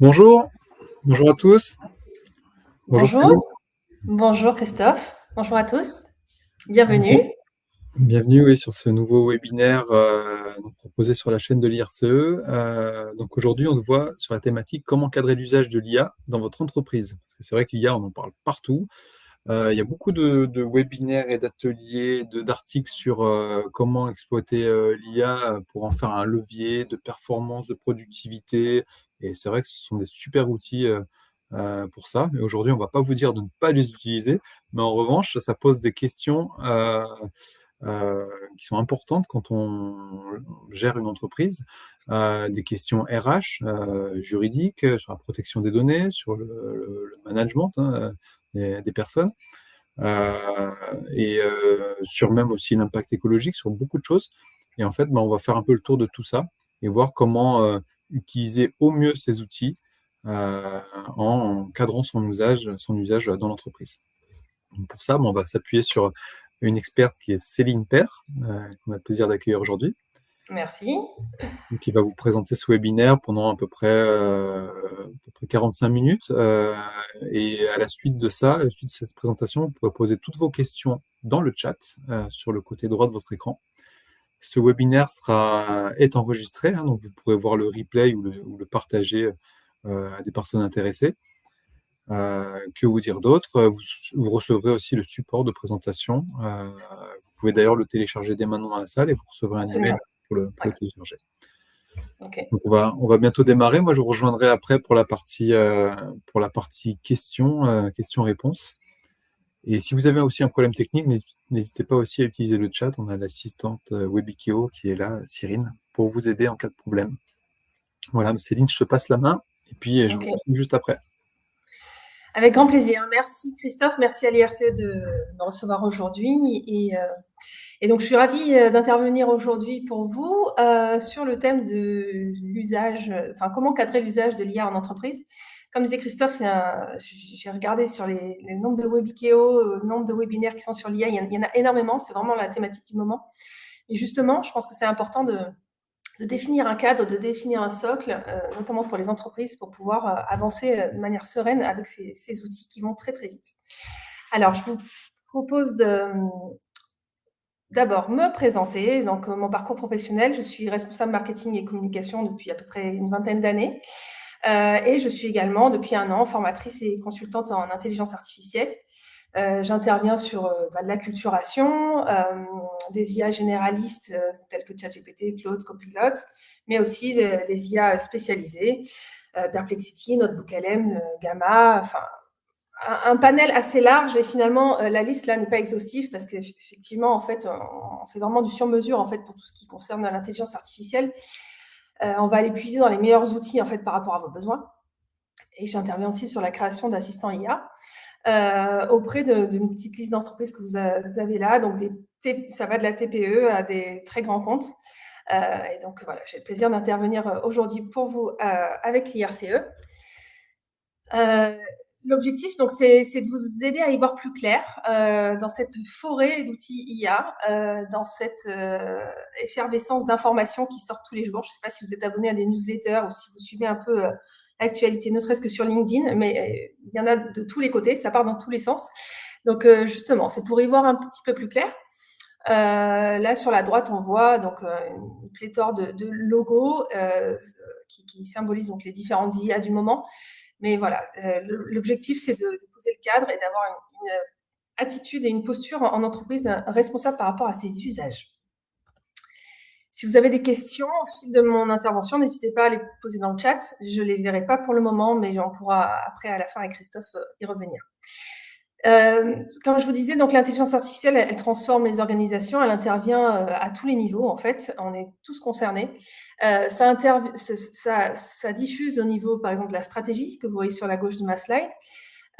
Bonjour, bonjour à tous. Bonjour Céline. Bonjour, bonjour Christophe, bonjour à tous, bienvenue. Bienvenue oui, sur ce nouveau webinaire donc proposé sur la chaîne de l'IRCE. Donc aujourd'hui, on se voit sur la thématique comment cadrer l'usage de l'IA dans votre entreprise. Parce que c'est vrai que l'IA, on en parle partout. Il y a beaucoup de webinaires et d'ateliers, d'articles sur comment exploiter l'IA pour en faire un levier de performance, de productivité. Et c'est vrai que ce sont des super outils pour ça. Mais aujourd'hui, on ne va pas vous dire de ne pas les utiliser, mais en revanche, ça pose des questions qui sont importantes quand on gère une entreprise, des questions RH, juridiques, sur la protection des données, sur le management des personnes, et sur même aussi l'impact écologique, sur beaucoup de choses. Et en fait, on va faire un peu le tour de tout ça et voir comment utiliser au mieux ces outils en cadrant son usage dans l'entreprise. Donc pour ça, on va s'appuyer sur une experte qui est Céline Père, qu'on a le plaisir d'accueillir aujourd'hui, Merci. qui va vous présenter ce webinaire pendant à peu près 45 minutes. Et à la suite de ça, à la suite de cette présentation, vous pourrez poser toutes vos questions dans le chat sur le côté droit de votre écran. Ce webinaire est enregistré, donc vous pourrez voir le replay ou le partager à des personnes intéressées. Que vous dire d'autre? Vous recevrez aussi le support de présentation. Vous pouvez d'ailleurs le télécharger dès maintenant dans la salle et vous recevrez un email Absolument. pour le Ouais. télécharger. Ok. Donc on va bientôt démarrer. Moi, je vous rejoindrai après pour la partie questions-réponses. Et si vous avez aussi un problème technique, n'hésitez pas aussi à utiliser le chat. On a l'assistante Webikio qui est là, Cyrine, pour vous aider en cas de problème. Voilà, Céline, je te passe la main et puis je vous Ok. retrouve juste après. Avec grand plaisir. Merci Christophe, merci à l'IRCE de me recevoir aujourd'hui. Et donc, je suis ravie d'intervenir aujourd'hui pour vous sur le thème de l'usage, enfin, comment cadrer l'usage de l'IA en entreprise. Comme disait Christophe, j'ai regardé sur le nombre de Webikeo, le nombre de webinaires qui sont sur l'IA, il y en a énormément, c'est vraiment la thématique du moment. Et justement, je pense que c'est important de définir un cadre, de définir un socle, notamment pour les entreprises, pour pouvoir avancer de manière sereine avec ces outils qui vont très, très vite. Alors, je vous propose d'abord me présenter. Donc, mon parcours professionnel, je suis responsable marketing et communication depuis à peu près une vingtaine d'années. Et je suis également, depuis 1 an, formatrice et consultante en intelligence artificielle. J'interviens sur de l'acculturation, des IA généralistes tels que ChatGPT, Claude, Copilot, mais aussi des IA spécialisées, Perplexity, NotebookLM, Gamma, enfin un panel assez large. Et finalement, la liste là n'est pas exhaustive parce qu'effectivement, en fait, on fait vraiment du sur-mesure en fait pour tout ce qui concerne l'intelligence artificielle. On va aller puiser dans les meilleurs outils en fait par rapport à vos besoins. Et j'interviens aussi sur la création d'assistants IA. Auprès d'une petite liste d'entreprises que vous avez là. Donc, ça va de la TPE à des très grands comptes. Et donc, voilà, j'ai le plaisir d'intervenir aujourd'hui pour vous avec l'IRCE. L'objectif, donc, c'est de vous aider à y voir plus clair dans cette forêt d'outils IA, dans cette effervescence d'informations qui sortent tous les jours. Je ne sais pas si vous êtes abonné à des newsletters ou si vous suivez un peu l'actualité, ne serait-ce que sur LinkedIn, mais il y en a de tous les côtés, ça part dans tous les sens. Donc, justement, c'est pour y voir un petit peu plus clair. Là, sur la droite, on voit donc une pléthore de logos qui symbolisent donc les différentes IA du moment. Mais voilà, l'objectif, c'est de poser le cadre et d'avoir une attitude et une posture en entreprise responsable par rapport à ses usages. Si vous avez des questions au fil de mon intervention, n'hésitez pas à les poser dans le chat. Je ne les verrai pas pour le moment, mais on pourra après, à la fin, avec Christophe, y revenir. Comme je vous disais, donc l'intelligence artificielle, elle transforme les organisations, elle intervient à tous les niveaux, en fait. On est tous concernés. Ça diffuse au niveau, par exemple, de la stratégie, que vous voyez sur la gauche de ma slide.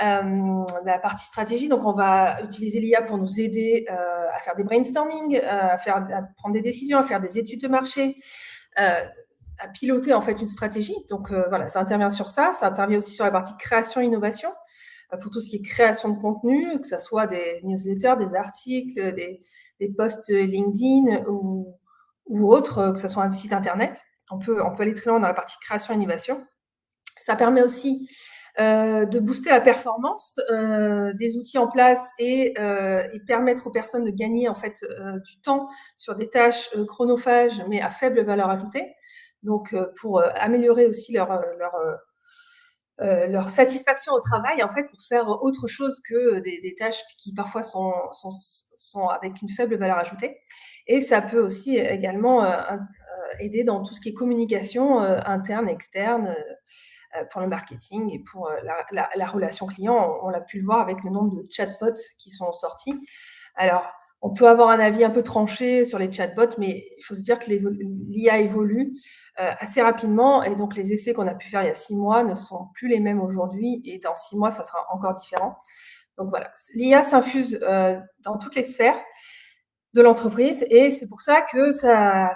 La partie stratégie, donc on va utiliser l'IA pour nous aider à faire des brainstorming, à prendre des décisions, à faire des études de marché, à piloter en fait une stratégie. Donc voilà, ça intervient sur ça. Ça intervient aussi sur la partie création-innovation, pour tout ce qui est création de contenu, que ce soit des newsletters, des articles, des posts LinkedIn ou autres, que ce soit un site internet. On peut aller très loin dans la partie création-innovation. Ça permet aussi de booster la performance des outils en place et permettre aux personnes de gagner en fait du temps sur des tâches chronophages mais à faible valeur ajoutée. Donc pour améliorer aussi leur satisfaction au travail, en fait, pour faire autre chose que des tâches qui parfois sont avec une faible valeur ajoutée. Et ça peut aussi également aider dans tout ce qui est communication interne, externe, pour le marketing et pour la relation client. On l'a pu le voir avec le nombre de chatbots qui sont sortis. Alors, on peut avoir un avis un peu tranché sur les chatbots, mais il faut se dire que l'IA évolue assez rapidement et donc les essais qu'on a pu faire il y a 6 mois ne sont plus les mêmes aujourd'hui et dans 6 mois, ça sera encore différent. Donc voilà, l'IA s'infuse dans toutes les sphères de l'entreprise et c'est pour ça que ça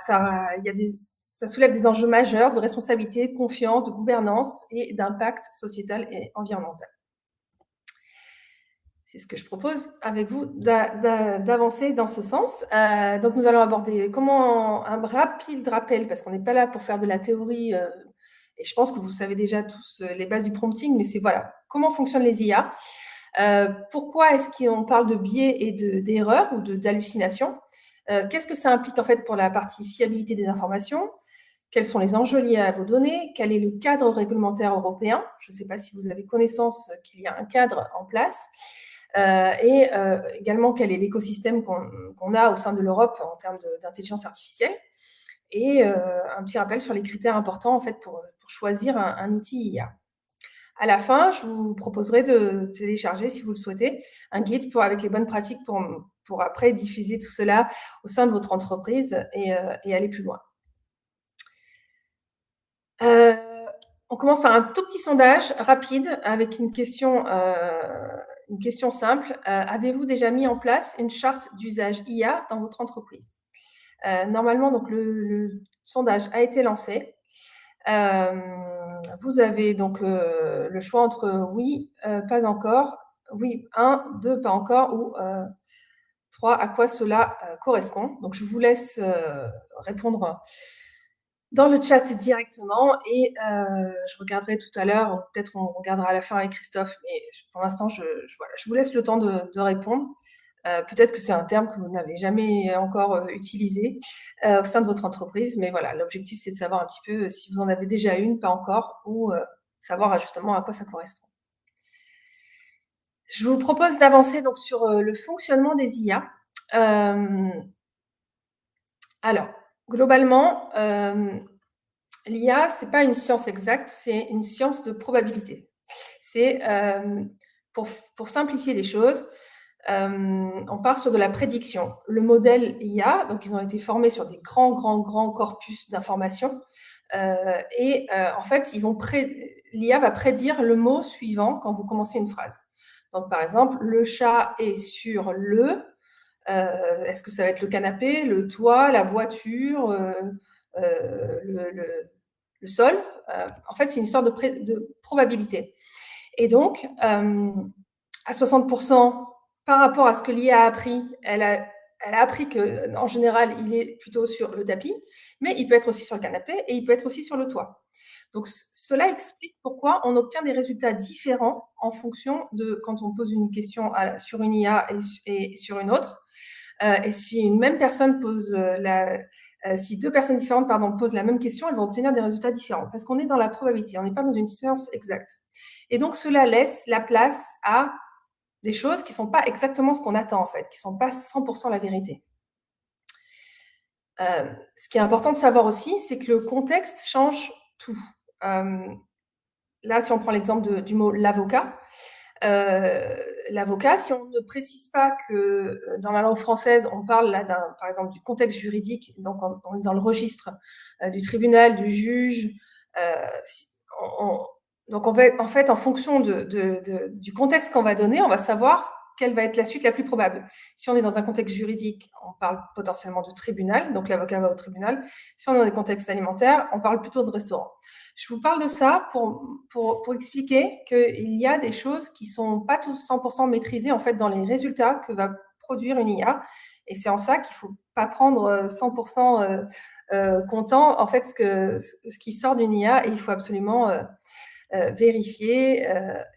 soulève des enjeux majeurs de responsabilité, de confiance, de gouvernance et d'impact sociétal et environnemental. C'est ce que je propose avec vous d'avancer dans ce sens. Donc, nous allons aborder un rapide rappel, parce qu'on n'est pas là pour faire de la théorie, et je pense que vous savez déjà tous les bases du prompting, mais c'est voilà, comment fonctionnent les IA, pourquoi est-ce qu'on parle de biais et d'erreurs ou d'hallucinations, qu'est-ce que ça implique en fait pour la partie fiabilité des informations, quels sont les enjeux liés à vos données, quel est le cadre réglementaire européen, je ne sais pas si vous avez connaissance qu'il y a un cadre en place, et également quel est l'écosystème qu'on a au sein de l'Europe en termes d'intelligence artificielle, et un petit rappel sur les critères importants en fait pour choisir un outil IA. À la fin, je vous proposerai de télécharger, si vous le souhaitez, un guide avec les bonnes pratiques pour après diffuser tout cela au sein de votre entreprise et aller plus loin. On commence par un tout petit sondage rapide avec une question simple. Avez-vous déjà mis en place une charte d'usage IA dans votre entreprise? Normalement, donc le sondage a été lancé. Vous avez donc le choix entre oui, pas encore, oui, 1, 2, pas encore, ou 3, à quoi cela correspond. Donc, je vous laisse répondre dans le chat directement et je regarderai tout à l'heure, ou peut-être on regardera à la fin avec Christophe, mais pour l'instant, je vous laisse le temps de répondre. Peut-être que c'est un terme que vous n'avez jamais encore utilisé au sein de votre entreprise, mais voilà, l'objectif, c'est de savoir un petit peu si vous en avez déjà une, pas encore, ou savoir justement à quoi ça correspond. Je vous propose d'avancer donc sur le fonctionnement des IA. Alors, globalement, l'IA, c'est pas une science exacte, c'est une science de probabilité. C'est pour simplifier les choses, on part sur de la prédiction. Le modèle IA, donc ils ont été formés sur des grands corpus d'informations, et en fait, l'IA va prédire le mot suivant quand vous commencez une phrase. Donc, par exemple, le chat est sur le. Est-ce que ça va être le canapé, le toit, la voiture, le sol? En fait, c'est une histoire de probabilité. Et donc, à 60%, par rapport à ce que l'IA a appris, elle a appris qu'en général, il est plutôt sur le tapis, mais il peut être aussi sur le canapé et il peut être aussi sur le toit. Donc, cela explique pourquoi on obtient des résultats différents en fonction de quand on pose une question sur une IA et sur une autre. Et si une même personne si deux personnes différentes posent la même question, elles vont obtenir des résultats différents parce qu'on est dans la probabilité, on n'est pas dans une science exacte. Et donc, cela laisse la place à des choses qui ne sont pas exactement ce qu'on attend, en fait, qui ne sont pas 100% la vérité. Ce qui est important de savoir aussi, c'est que le contexte change tout. Là, si on prend l'exemple du mot « l'avocat », l'avocat, si on ne précise pas que dans la langue française, on parle là, par exemple, du contexte juridique, donc on est dans le registre du tribunal, du juge, donc en fait, en fonction du contexte qu'on va donner, on va savoir quelle va être la suite la plus probable. Si on est dans un contexte juridique, on parle potentiellement de tribunal, donc l'avocat va au tribunal. Si on est dans des contextes alimentaires, on parle plutôt de restaurant. Je vous parle de ça pour expliquer qu'il y a des choses qui ne sont pas tous 100% maîtrisées en fait, dans les résultats que va produire une IA. Et c'est en ça qu'il ne faut pas prendre 100% content en fait ce qui sort d'une IA et il faut absolument vérifier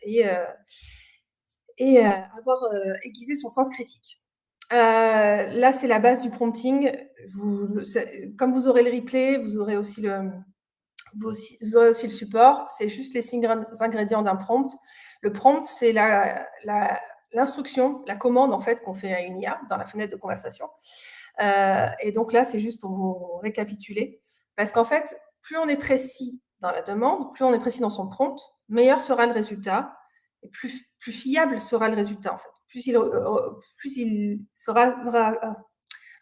et avoir aiguisé son sens critique. Là, c'est la base du prompting. Comme vous aurez le replay, vous aurez aussi le support. C'est juste les ingrédients d'un prompt. Le prompt, c'est l'instruction, la commande en fait qu'on fait à une IA dans la fenêtre de conversation. Et donc là, c'est juste pour vous récapituler. Parce qu'en fait, plus on est précis dans la demande, plus on est précis dans son prompt, meilleur sera le résultat et plus fiable sera le résultat en fait. Plus il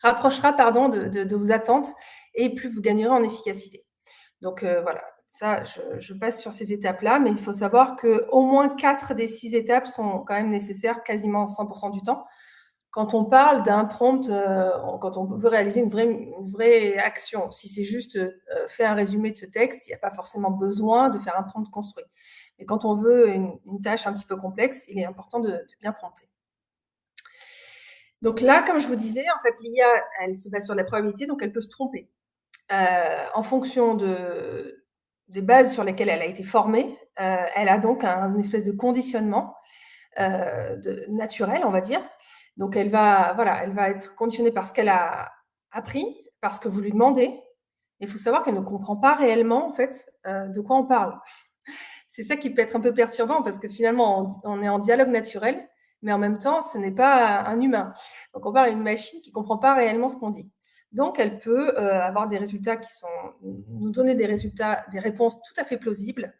rapprochera de vos attentes et plus vous gagnerez en efficacité. Donc voilà, ça, je passe sur ces étapes-là, mais il faut savoir qu'au moins 4 des 6 étapes sont quand même nécessaires quasiment 100% du temps. Quand on parle d'un prompt, quand on veut réaliser une vraie action, si c'est juste faire un résumé de ce texte, il n'y a pas forcément besoin de faire un prompt construit. Mais quand on veut une tâche un petit peu complexe, il est important de bien prompter. Donc là, comme je vous disais, en fait, l'IA, elle se base sur la probabilité, donc elle peut se tromper. En fonction des bases sur lesquelles elle a été formée, elle a donc un espèce de conditionnement naturel, on va dire. Donc elle va être conditionnée par ce qu'elle a appris, par ce que vous lui demandez. Il faut savoir qu'elle ne comprend pas réellement en fait de quoi on parle. C'est ça qui peut être un peu perturbant parce que finalement on est en dialogue naturel, mais en même temps ce n'est pas un humain. Donc on parle à une machine qui ne comprend pas réellement ce qu'on dit. Donc elle peut avoir des résultats nous donner des résultats, des réponses tout à fait plausibles,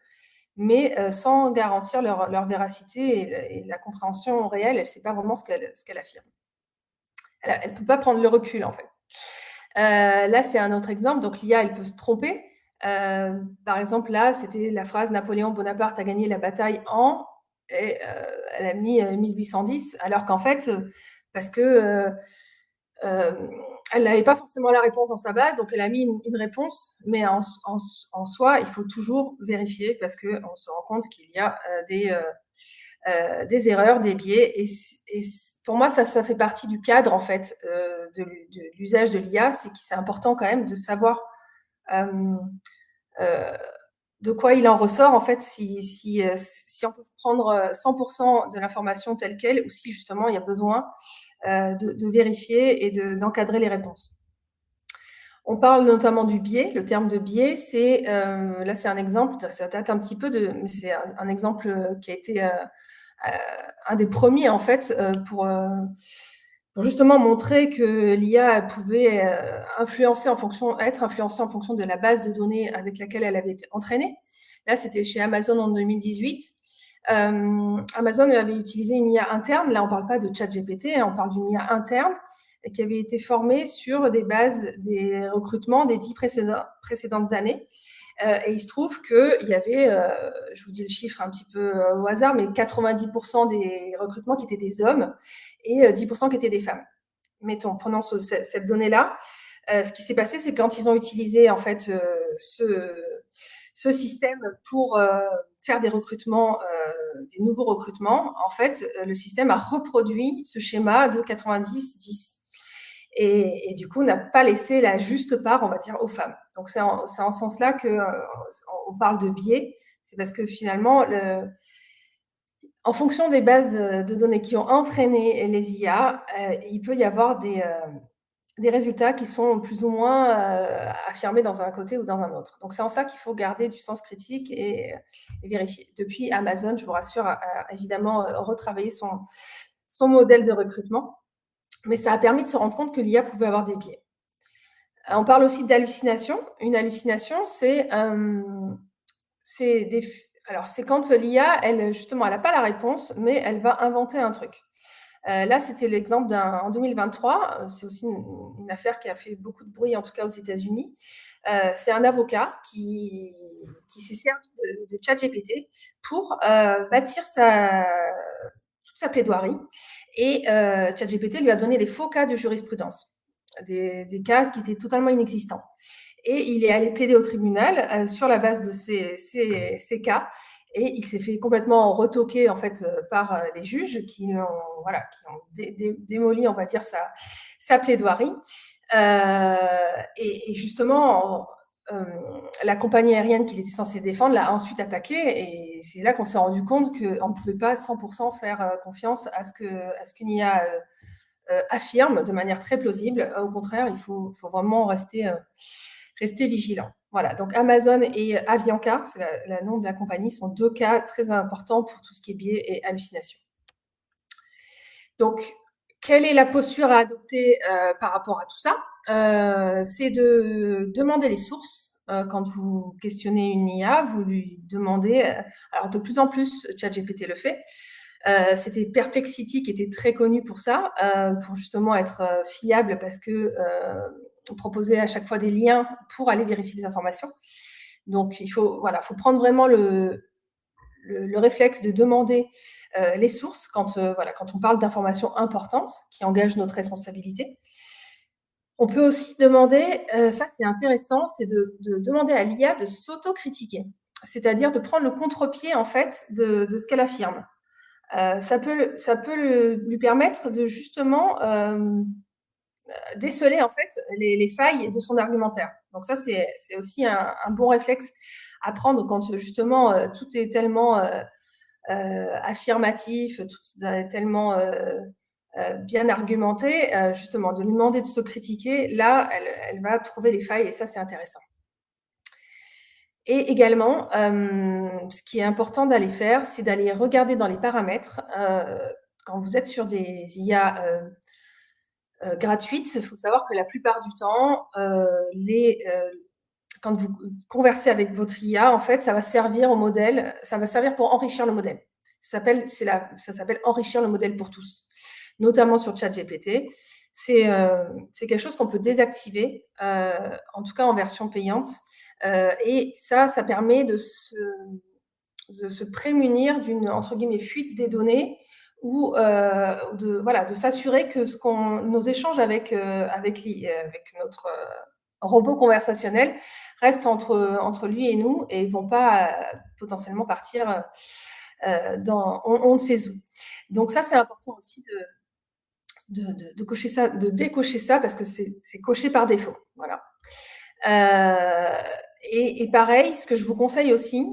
mais sans garantir leur véracité et la compréhension réelle. Elle ne sait pas vraiment ce qu'elle affirme. Elle ne peut pas prendre le recul, en fait. Là, c'est un autre exemple. Donc, l'IA, elle peut se tromper. Par exemple, là, c'était la phrase « Napoléon Bonaparte a gagné la bataille en… » et elle a mis 1810, alors qu'en fait, parce que… elle n'avait pas forcément la réponse dans sa base, donc elle a mis une réponse, mais en soi, il faut toujours vérifier parce qu'on se rend compte qu'il y a des erreurs, des biais, et pour moi, ça fait partie du cadre, en fait, de l'usage de l'IA, c'est que c'est important quand même de savoir de quoi il en ressort, en fait, si on peut prendre 100% de l'information telle qu'elle, ou si justement il y a besoin de vérifier et d'encadrer les réponses. On parle notamment du biais. Le terme de biais, là c'est un exemple, ça date un petit peu mais c'est un exemple qui a été un des premiers en fait pour justement montrer que l'IA pouvait être influencée en fonction de la base de données avec laquelle elle avait été entraînée. Là, c'était chez Amazon en 2018. Amazon avait utilisé une IA interne. Là, on ne parle pas de ChatGPT, on parle d'une IA interne qui avait été formée sur des bases des recrutements des 10 précédentes années. Et il se trouve qu'il y avait, je vous dis le chiffre un petit peu au hasard, mais 90% des recrutements qui étaient des hommes et 10% qui étaient des femmes. Mettons, prenons cette donnée-là. Ce qui s'est passé, c'est quand ils ont utilisé en fait ce système pour faire des recrutements, des nouveaux recrutements, en fait, le système a reproduit ce schéma de 90-10. Et du coup, n'a pas laissé la juste part, on va dire, aux femmes. Donc, c'est en ce sens-là qu'on parle de biais. C'est parce que finalement, en fonction des bases de données qui ont entraîné les IA, il peut y avoir des résultats qui sont plus ou moins affirmés dans un côté ou dans un autre. Donc, c'est en ça qu'il faut garder du sens critique et vérifier. Depuis, Amazon, je vous rassure, a évidemment retravaillé son modèle de recrutement. Mais ça a permis de se rendre compte que l'IA pouvait avoir des biais. On parle aussi d'hallucination. Une hallucination, c'est quand l'IA, elle, justement, elle n'a pas la réponse, mais elle va inventer un truc. Là, c'était l'exemple en 2023. C'est aussi une affaire qui a fait beaucoup de bruit, en tout cas aux États-Unis. C'est un avocat qui s'est servi de ChatGPT pour bâtir toute sa plaidoirie. Et ChatGPT lui a donné les faux cas de jurisprudence, des cas qui étaient totalement inexistants. Et il est allé plaider au tribunal sur la base de ces cas. Et il s'est fait complètement retoquer en fait par les juges qui ont démoli, on va dire, sa plaidoirie. Et justement, la compagnie aérienne qu'il était censé défendre l'a ensuite attaqué, et c'est là qu'on s'est rendu compte qu'on ne pouvait pas 100% faire confiance à ce qu'une IA affirme de manière très plausible. Au contraire, il faut vraiment rester vigilant. Voilà, donc Amazon et Avianca, c'est le nom de la compagnie, sont 2 cas très importants pour tout ce qui est biais et hallucinations. Donc, quelle est la posture à adopter par rapport à tout ça? C'est de demander les sources. Quand vous questionnez une IA, vous lui demandez, alors de plus en plus, ChatGPT le fait. C'était Perplexity qui était très connu pour ça, pour justement être fiable, parce que on proposait à chaque fois des liens pour aller vérifier les informations. Donc, il faut prendre vraiment le réflexe de demander les sources quand on parle d'informations importantes qui engagent notre responsabilité. On peut aussi demander, ça c'est intéressant, c'est de demander à l'IA de s'autocritiquer, c'est-à-dire de prendre le contre-pied en fait de ce qu'elle affirme. Ça peut lui permettre de justement déceler en fait les failles de son argumentaire. Donc ça c'est aussi un bon réflexe à prendre quand justement tout est tellement affirmatif, tout est tellement bien argumenté, justement de lui demander de se critiquer. Là, elle va trouver les failles, et ça c'est intéressant. Et également, ce qui est important d'aller faire, c'est d'aller regarder dans les paramètres, quand vous êtes sur des IA gratuites, il faut savoir que la plupart du temps, quand vous conversez avec votre IA, en fait, ça va servir au modèle, ça va servir pour enrichir le modèle. Ça s'appelle enrichir le modèle pour tous, notamment sur ChatGPT. C'est quelque chose qu'on peut désactiver, en tout cas en version payante. Et ça permet de se prémunir d'une, entre guillemets, fuite des données, ou de s'assurer que nos échanges avec notre robot conversationnel restent entre lui et nous, et ne vont pas potentiellement partir dans on ne sait où. Donc ça, c'est important aussi de cocher ça, de décocher ça, parce que c'est coché par défaut. Voilà. Et pareil, ce que je vous conseille aussi,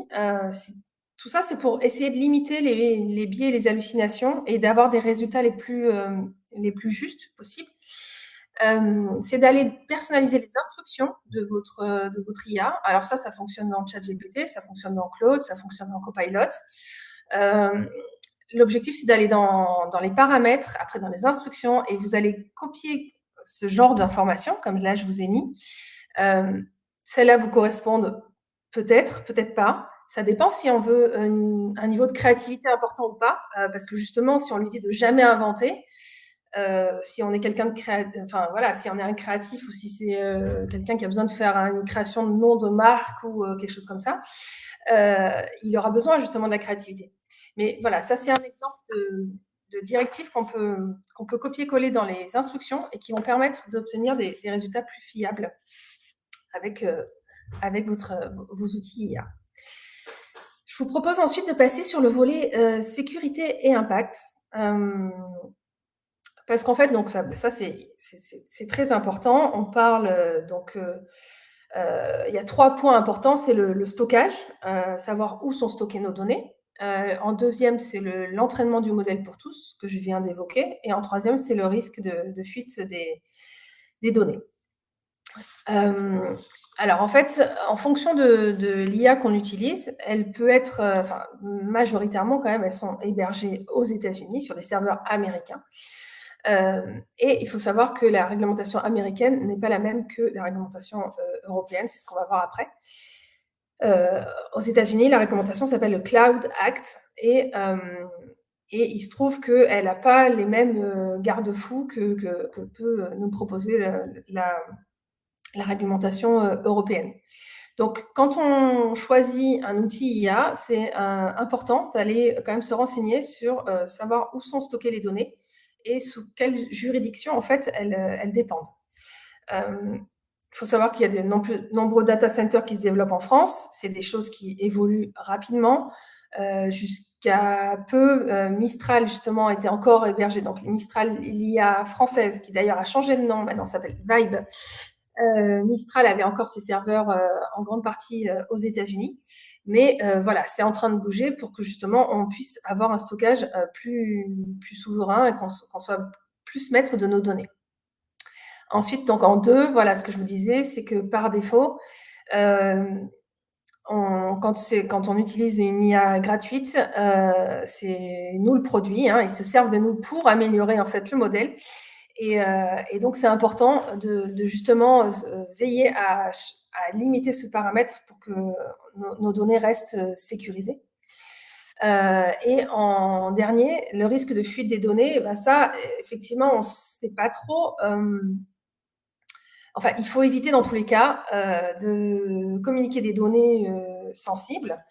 tout ça, c'est pour essayer de limiter les biais et les hallucinations, et d'avoir des résultats les plus justes possibles. C'est d'aller personnaliser les instructions de votre IA. Alors ça fonctionne dans ChatGPT, ça fonctionne dans Claude, ça fonctionne dans Copilot. L'objectif, c'est d'aller dans les paramètres, après dans les instructions, et vous allez copier ce genre d'informations, comme là je vous ai mis. Celles-là vous correspondent peut-être, peut-être pas. Ça dépend si on veut un niveau de créativité important ou pas, parce que justement, si on lui dit de jamais inventer, si on est quelqu'un de créatif, enfin voilà, si on est un créatif, ou si c'est quelqu'un qui a besoin de faire une création de nom de marque ou quelque chose comme ça, il aura besoin justement de la créativité. Mais voilà, ça c'est un exemple de directives qu'on peut copier-coller dans les instructions, et qui vont permettre d'obtenir des résultats plus fiables avec vos outils IA. Je vous propose ensuite de passer sur le volet sécurité et impact. Parce qu'en fait, donc ça c'est très important. On parle il y a 3 points importants. C'est le stockage, savoir où sont stockées nos données. En deuxième, c'est l'entraînement du modèle pour tous, que je viens d'évoquer. Et en troisième, c'est le risque de fuite des données. Alors en fait, en fonction de l'IA qu'on utilise, elle peut être, majoritairement quand même, elles sont hébergées aux États-Unis sur des serveurs américains. Et il faut savoir que la réglementation américaine n'est pas la même que la réglementation européenne, c'est ce qu'on va voir après. Aux États-Unis, la réglementation s'appelle le Cloud Act, et il se trouve qu'elle n'a pas les mêmes garde-fous que peut nous proposer la réglementation européenne. Donc, quand on choisit un outil IA, c'est important d'aller quand même se renseigner sur savoir où sont stockées les données et sous quelle juridiction en fait elles dépendent. Il faut savoir qu'il y a de nombreux data centers qui se développent en France. C'est des choses qui évoluent rapidement. Jusqu'à peu, Mistral justement était encore hébergé. Donc Mistral, l'IA française, qui d'ailleurs a changé de nom, maintenant s'appelle Vibe, Mistral avait encore ses serveurs en grande partie aux États-Unis. Mais voilà, c'est en train de bouger pour que justement on puisse avoir un stockage plus souverain et qu'on soit plus maître de nos données. Ensuite, donc en deux, voilà, ce que je vous disais, c'est que par défaut, quand on utilise une IA gratuite, c'est nous le produit, hein, ils se servent de nous pour améliorer en fait le modèle. Et donc c'est important de justement veiller à limiter ce paramètre pour que nos données restent sécurisées. Et en dernier, le risque de fuite des données, ben ça, effectivement, on ne sait pas trop. Enfin, il faut éviter dans tous les cas de communiquer des données sensibles,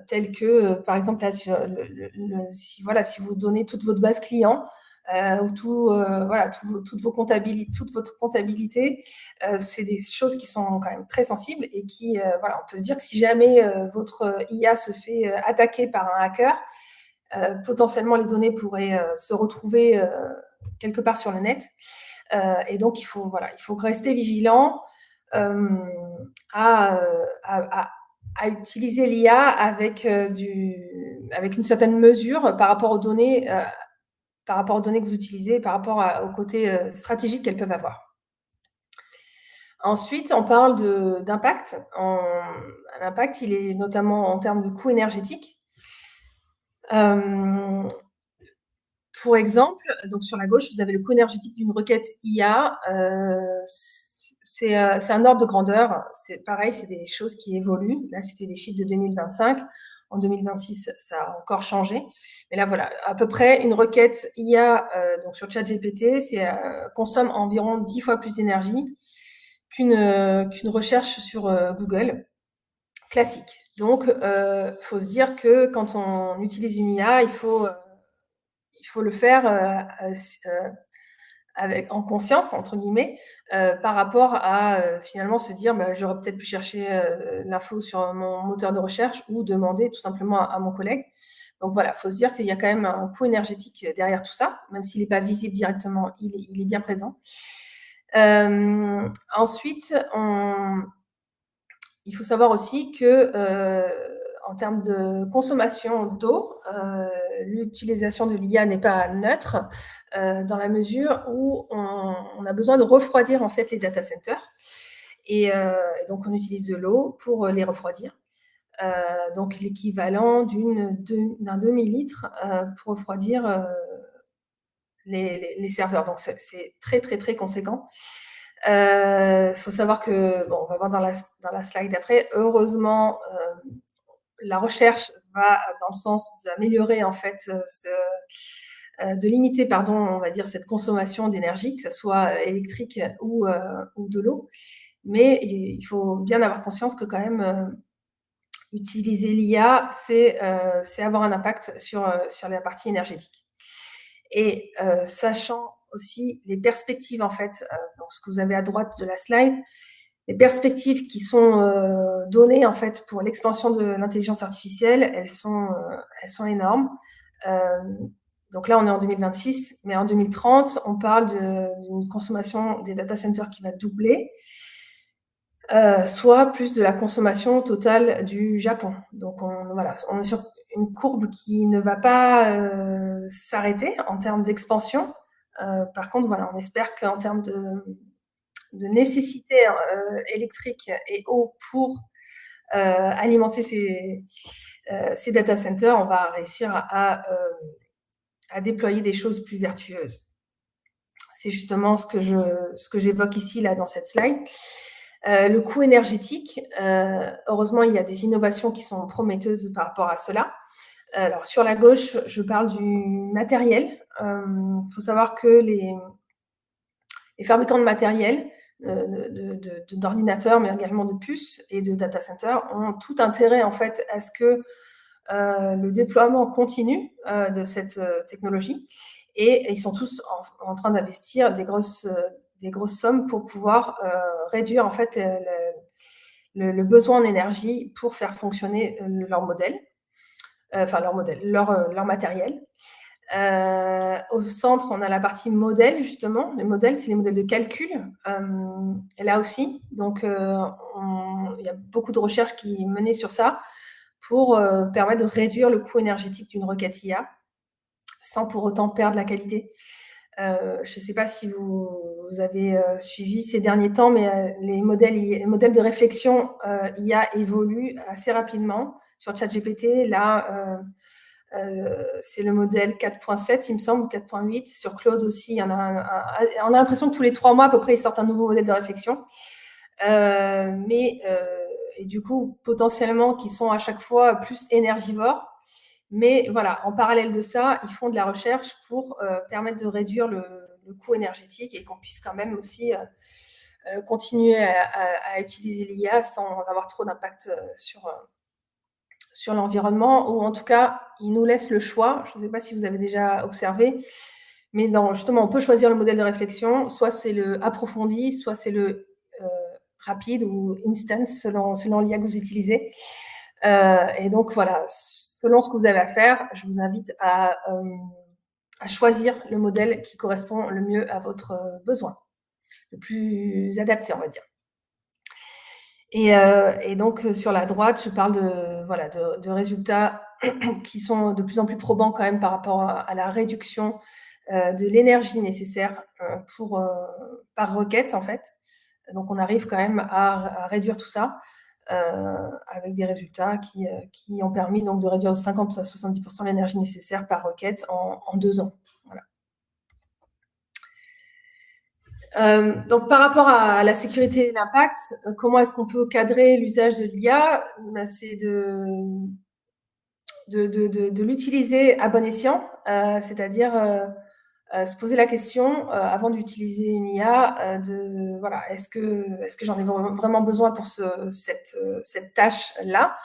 telles que, par exemple, là, si vous donnez toute votre base client ou toute votre comptabilité, c'est des choses qui sont quand même très sensibles et qui, voilà, on peut se dire que si jamais votre IA se fait attaquer par un hacker, potentiellement les données pourraient se retrouver quelque part sur le net. Et donc il faut rester vigilant à utiliser l'IA avec une certaine mesure par rapport aux données que vous utilisez, par rapport au côté stratégique qu'elles peuvent avoir. Ensuite, on parle d'impact. L'impact, il est notamment en termes de coût énergétique. Pour exemple, donc sur la gauche, vous avez le coût énergétique d'une requête IA. C'est un ordre de grandeur. C'est pareil, c'est des choses qui évoluent. Là, c'était des chiffres de 2025. En 2026, ça a encore changé. Mais là, voilà, à peu près une requête IA donc sur ChatGPT, consomme environ 10 fois plus d'énergie qu'une recherche sur Google classique. Donc, faut se dire que quand on utilise une IA, il faut le faire en conscience, entre guillemets, par rapport à finalement se dire j'aurais peut-être pu chercher l'info sur mon moteur de recherche ou demander tout simplement à mon collègue. Donc voilà, il faut se dire qu'il y a quand même un coût énergétique derrière tout ça, même s'il n'est pas visible directement, il est bien présent. Ensuite, il faut savoir aussi que en termes de consommation d'eau, l'utilisation de l'IA n'est pas neutre dans la mesure où on a besoin de refroidir en fait les data centers. Et donc, on utilise de l'eau pour les refroidir. Donc, l'équivalent d'un demi-litre pour refroidir les serveurs. Donc, c'est très, très, très conséquent. Faut savoir que, bon, on va voir dans la slide après, heureusement, la recherche va dans le sens d'améliorer en fait de limiter, pardon, on va dire cette consommation d'énergie, que ce soit électrique ou de l'eau. Mais il faut bien avoir conscience que quand même utiliser l'IA, c'est avoir un impact sur la partie énergétique. Et sachant aussi les perspectives en fait, donc ce que vous avez à droite de la slide, les perspectives qui sont données en fait pour l'expansion de l'intelligence artificielle, elles sont énormes. Donc là, on est en 2026, mais en 2030, on parle d'une consommation des data centers qui va doubler, soit plus de la consommation totale du Japon. Donc on est sur une courbe qui ne va pas s'arrêter en termes d'expansion. Par contre, voilà, on espère qu'en termes de nécessité électrique et eau pour alimenter ces data centers, on va réussir à déployer des choses plus vertueuses. C'est justement ce que j'évoque ici là dans cette slide. Le coût énergétique, heureusement, il y a des innovations qui sont prometteuses par rapport à cela. Alors, sur la gauche, je parle du matériel. Il faut savoir que les fabricants de matériel, d'ordinateurs, mais également de puces et de data centers, ont tout intérêt en fait à ce que le déploiement continue de cette technologie. Et ils sont tous en train d'investir des grosses sommes pour pouvoir réduire en fait le besoin en énergie pour faire fonctionner leur modèle, leur matériel. Au centre, on a la partie modèle, justement. Les modèles, c'est les modèles de calcul. Et là aussi, donc, il y a beaucoup de recherches qui menées sur ça pour permettre de réduire le coût énergétique d'une requête IA sans pour autant perdre la qualité. Je ne sais pas si vous avez suivi ces derniers temps, mais les modèles de réflexion IA évoluent assez rapidement. Sur ChatGPT, là, c'est le modèle 4.7, il me semble, ou 4.8. Sur Claude aussi, il y en a on a l'impression que tous les 3 mois, à peu près, ils sortent un nouveau modèle de réflexion. Et du coup, potentiellement, qui sont à chaque fois plus énergivores. Mais voilà, en parallèle de ça, ils font de la recherche pour permettre de réduire le coût énergétique et qu'on puisse quand même aussi continuer à utiliser l'IA sans avoir trop d'impact sur l'environnement, ou en tout cas, ils nous laissent le choix. Je ne sais pas si vous avez déjà observé, mais justement, on peut choisir le modèle de réflexion, soit c'est le approfondi, soit c'est le rapide ou instant, selon l'IA que vous utilisez. Et donc, voilà, selon ce que vous avez à faire, je vous invite à choisir le modèle qui correspond le mieux à votre besoin, le plus adapté, on va dire. Et donc, sur la droite, je parle de résultats qui sont de plus en plus probants quand même par rapport à la réduction de l'énergie nécessaire par requête, en fait. Donc, on arrive quand même à réduire tout ça avec des résultats qui ont permis donc de réduire de 50 à 70% l'énergie nécessaire par requête en 2 ans. Voilà. Donc, par rapport à la sécurité et l'impact, comment est-ce qu'on peut cadrer l'usage de l'IA? C'est de l'utiliser à bon escient, c'est-à-dire se poser la question avant d'utiliser une IA voilà, est-ce que j'en ai vraiment besoin pour cette tâche-là?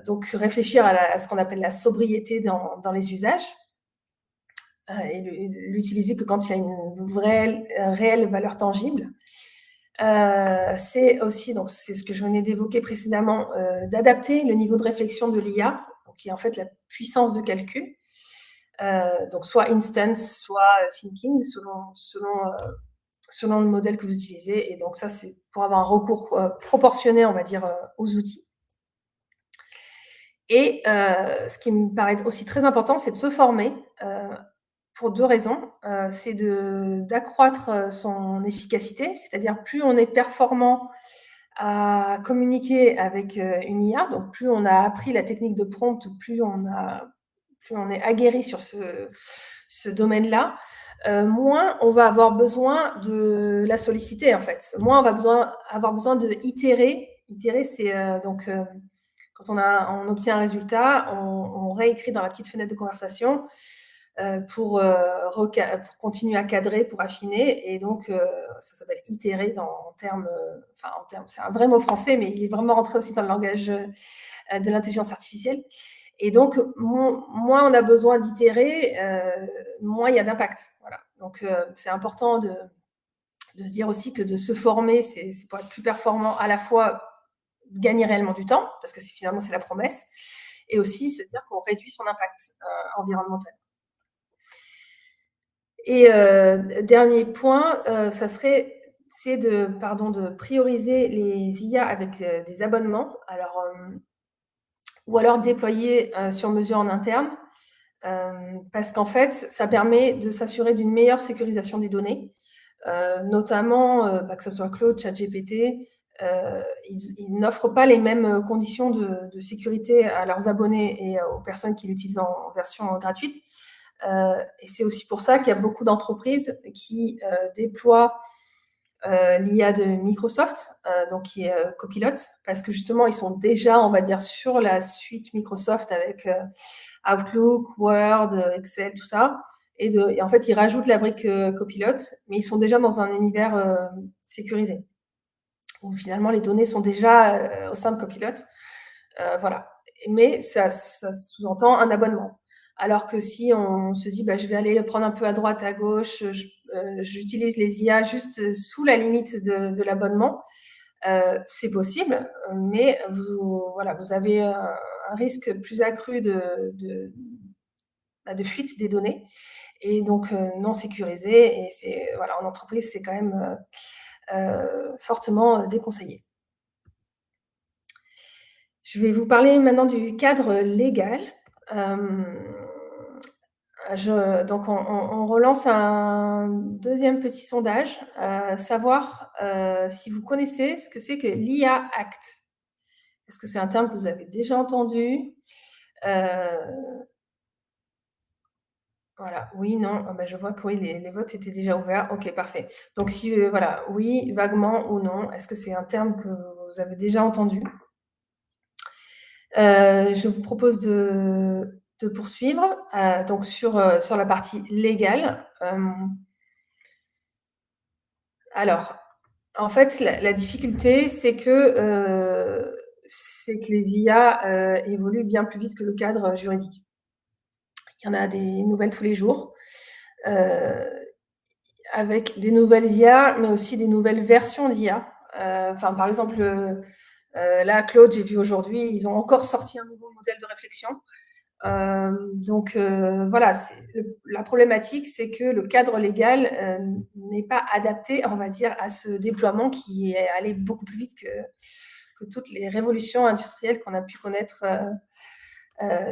Donc, réfléchir à ce qu'on appelle la sobriété dans les usages. Et l'utiliser que quand il y a une réelle valeur tangible. C'est aussi, donc c'est ce que je venais d'évoquer précédemment, d'adapter le niveau de réflexion de l'IA, qui est en fait la puissance de calcul. Donc soit instance, soit thinking, selon le modèle que vous utilisez. Et donc ça, c'est pour avoir un recours proportionné, on va dire, aux outils. Et ce qui me paraît aussi très important, c'est de se former pour 2 raisons. C'est d'accroître son efficacité, c'est-à-dire plus on est performant à communiquer avec une IA, donc plus on a appris la technique de prompt, plus on est aguerri sur ce domaine-là, moins on va avoir besoin de la solliciter, en fait. Moins on va avoir besoin de itérer. Itérer, c'est quand on obtient un résultat, on réécrit dans la petite fenêtre de conversation pour continuer à cadrer, pour affiner. Et donc, ça s'appelle itérer en termes, c'est un vrai mot français, mais il est vraiment rentré aussi dans le langage de l'intelligence artificielle. Et donc, moins on a besoin d'itérer, moins il y a d'impact. Voilà. Donc, c'est important de se dire aussi que de se former, c'est pour être plus performant, à la fois gagner réellement du temps, parce que finalement, c'est la promesse, et aussi se dire qu'on réduit son impact environnemental. Et dernier point, c'est de prioriser les IA avec des abonnements, ou alors déployer sur mesure en interne, parce qu'en fait, ça permet de s'assurer d'une meilleure sécurisation des données, notamment que ce soit Claude, ChatGPT, ils n'offrent pas les mêmes conditions de sécurité à leurs abonnés et aux personnes qui l'utilisent en version gratuite. Et c'est aussi pour ça qu'il y a beaucoup d'entreprises qui déploient l'IA de Microsoft, donc qui est Copilot, parce que justement, ils sont déjà, on va dire, sur la suite Microsoft avec Outlook, Word, Excel, tout ça. Et en fait, ils rajoutent la brique Copilot, mais ils sont déjà dans un univers sécurisé, où finalement, les données sont déjà au sein de Copilot. Voilà. Mais ça sous-entend un abonnement. Alors que si on se dit, je vais aller prendre un peu à droite, à gauche, j'utilise les IA juste sous la limite de l'abonnement, c'est possible, mais vous avez un risque plus accru de fuite des données et donc non sécurisées. Et c'est, voilà, en entreprise, c'est quand même fortement déconseillé. Je vais vous parler maintenant du cadre légal. Donc on relance un deuxième petit sondage, savoir si vous connaissez ce que c'est que l'IA Act. Est-ce que c'est un terme que vous avez déjà entendu? Voilà, oui, non, je vois que oui, les votes étaient déjà ouverts. Ok, parfait. Donc si, voilà, oui, vaguement ou non, est-ce que c'est un terme que vous avez déjà entendu? Je vous propose de poursuivre donc sur la partie légale. Alors, en fait, la difficulté, c'est que les IA évoluent bien plus vite que le cadre juridique. Il y en a des nouvelles tous les jours, avec des nouvelles IA, mais aussi des nouvelles versions d'IA. Par exemple, là, Claude, j'ai vu aujourd'hui, ils ont encore sorti un nouveau modèle de réflexion. Voilà, la problématique, c'est que le cadre légal n'est pas adapté, on va dire, à ce déploiement qui est allé beaucoup plus vite que toutes les révolutions industrielles qu'on a pu connaître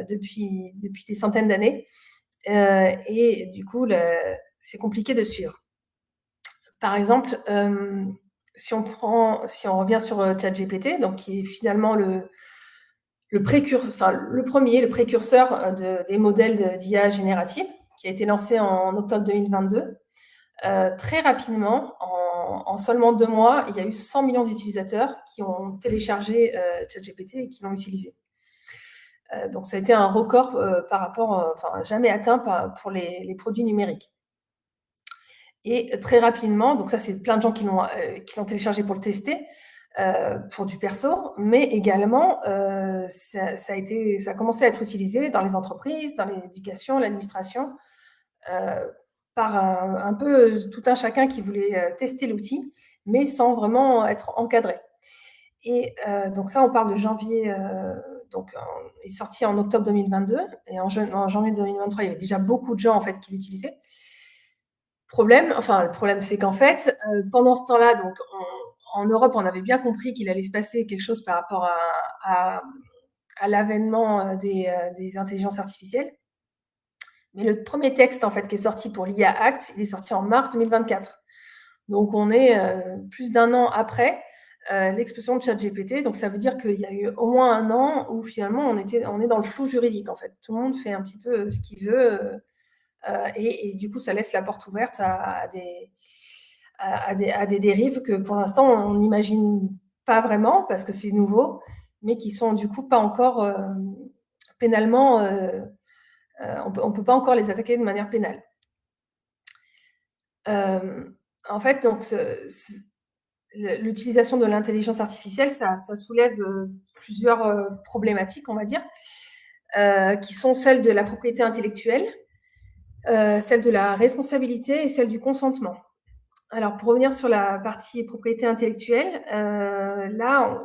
depuis des centaines d'années. Et du coup, c'est compliqué de suivre. Par exemple, si on revient sur ChatGPT, donc qui est finalement le précurseur des modèles d'IA générative, qui a été lancé en octobre 2022. Très rapidement, en seulement 2 mois, il y a eu 100 millions d'utilisateurs qui ont téléchargé ChatGPT et qui l'ont utilisé. Donc ça a été un record par rapport, jamais atteint pour les produits numériques. Et très rapidement, donc ça c'est plein de gens qui l'ont téléchargé pour le tester, pour du perso, mais également ça a commencé à être utilisé dans les entreprises, dans l'éducation, l'administration, par un peu tout un chacun qui voulait tester l'outil, mais sans vraiment être encadré. Et donc ça, on parle de janvier, il est sorti en octobre 2022, et en janvier 2023, il y avait déjà beaucoup de gens en fait qui l'utilisaient. Le problème, c'est qu'en fait, pendant ce temps-là, donc en Europe, on avait bien compris qu'il allait se passer quelque chose par rapport à l'avènement des intelligences artificielles. Mais le premier texte en fait qui est sorti pour l'IA Act, il est sorti en mars 2024. Donc on est plus d'1 an après l'explosion de ChatGPT. Donc ça veut dire qu'il y a eu au moins 1 an où finalement on est dans le flou juridique en fait. Tout le monde fait un petit peu ce qu'il veut. Et du coup, ça laisse la porte ouverte à des dérives que pour l'instant, on n'imagine pas vraiment parce que c'est nouveau, mais qui sont du coup pas encore pénalement, on peut pas encore les attaquer de manière pénale. En fait, donc, l'utilisation de l'intelligence artificielle, ça soulève plusieurs problématiques, on va dire, qui sont celles de la propriété intellectuelle, celle de la responsabilité et celle du consentement. Alors, pour revenir sur la partie propriété intellectuelle, là,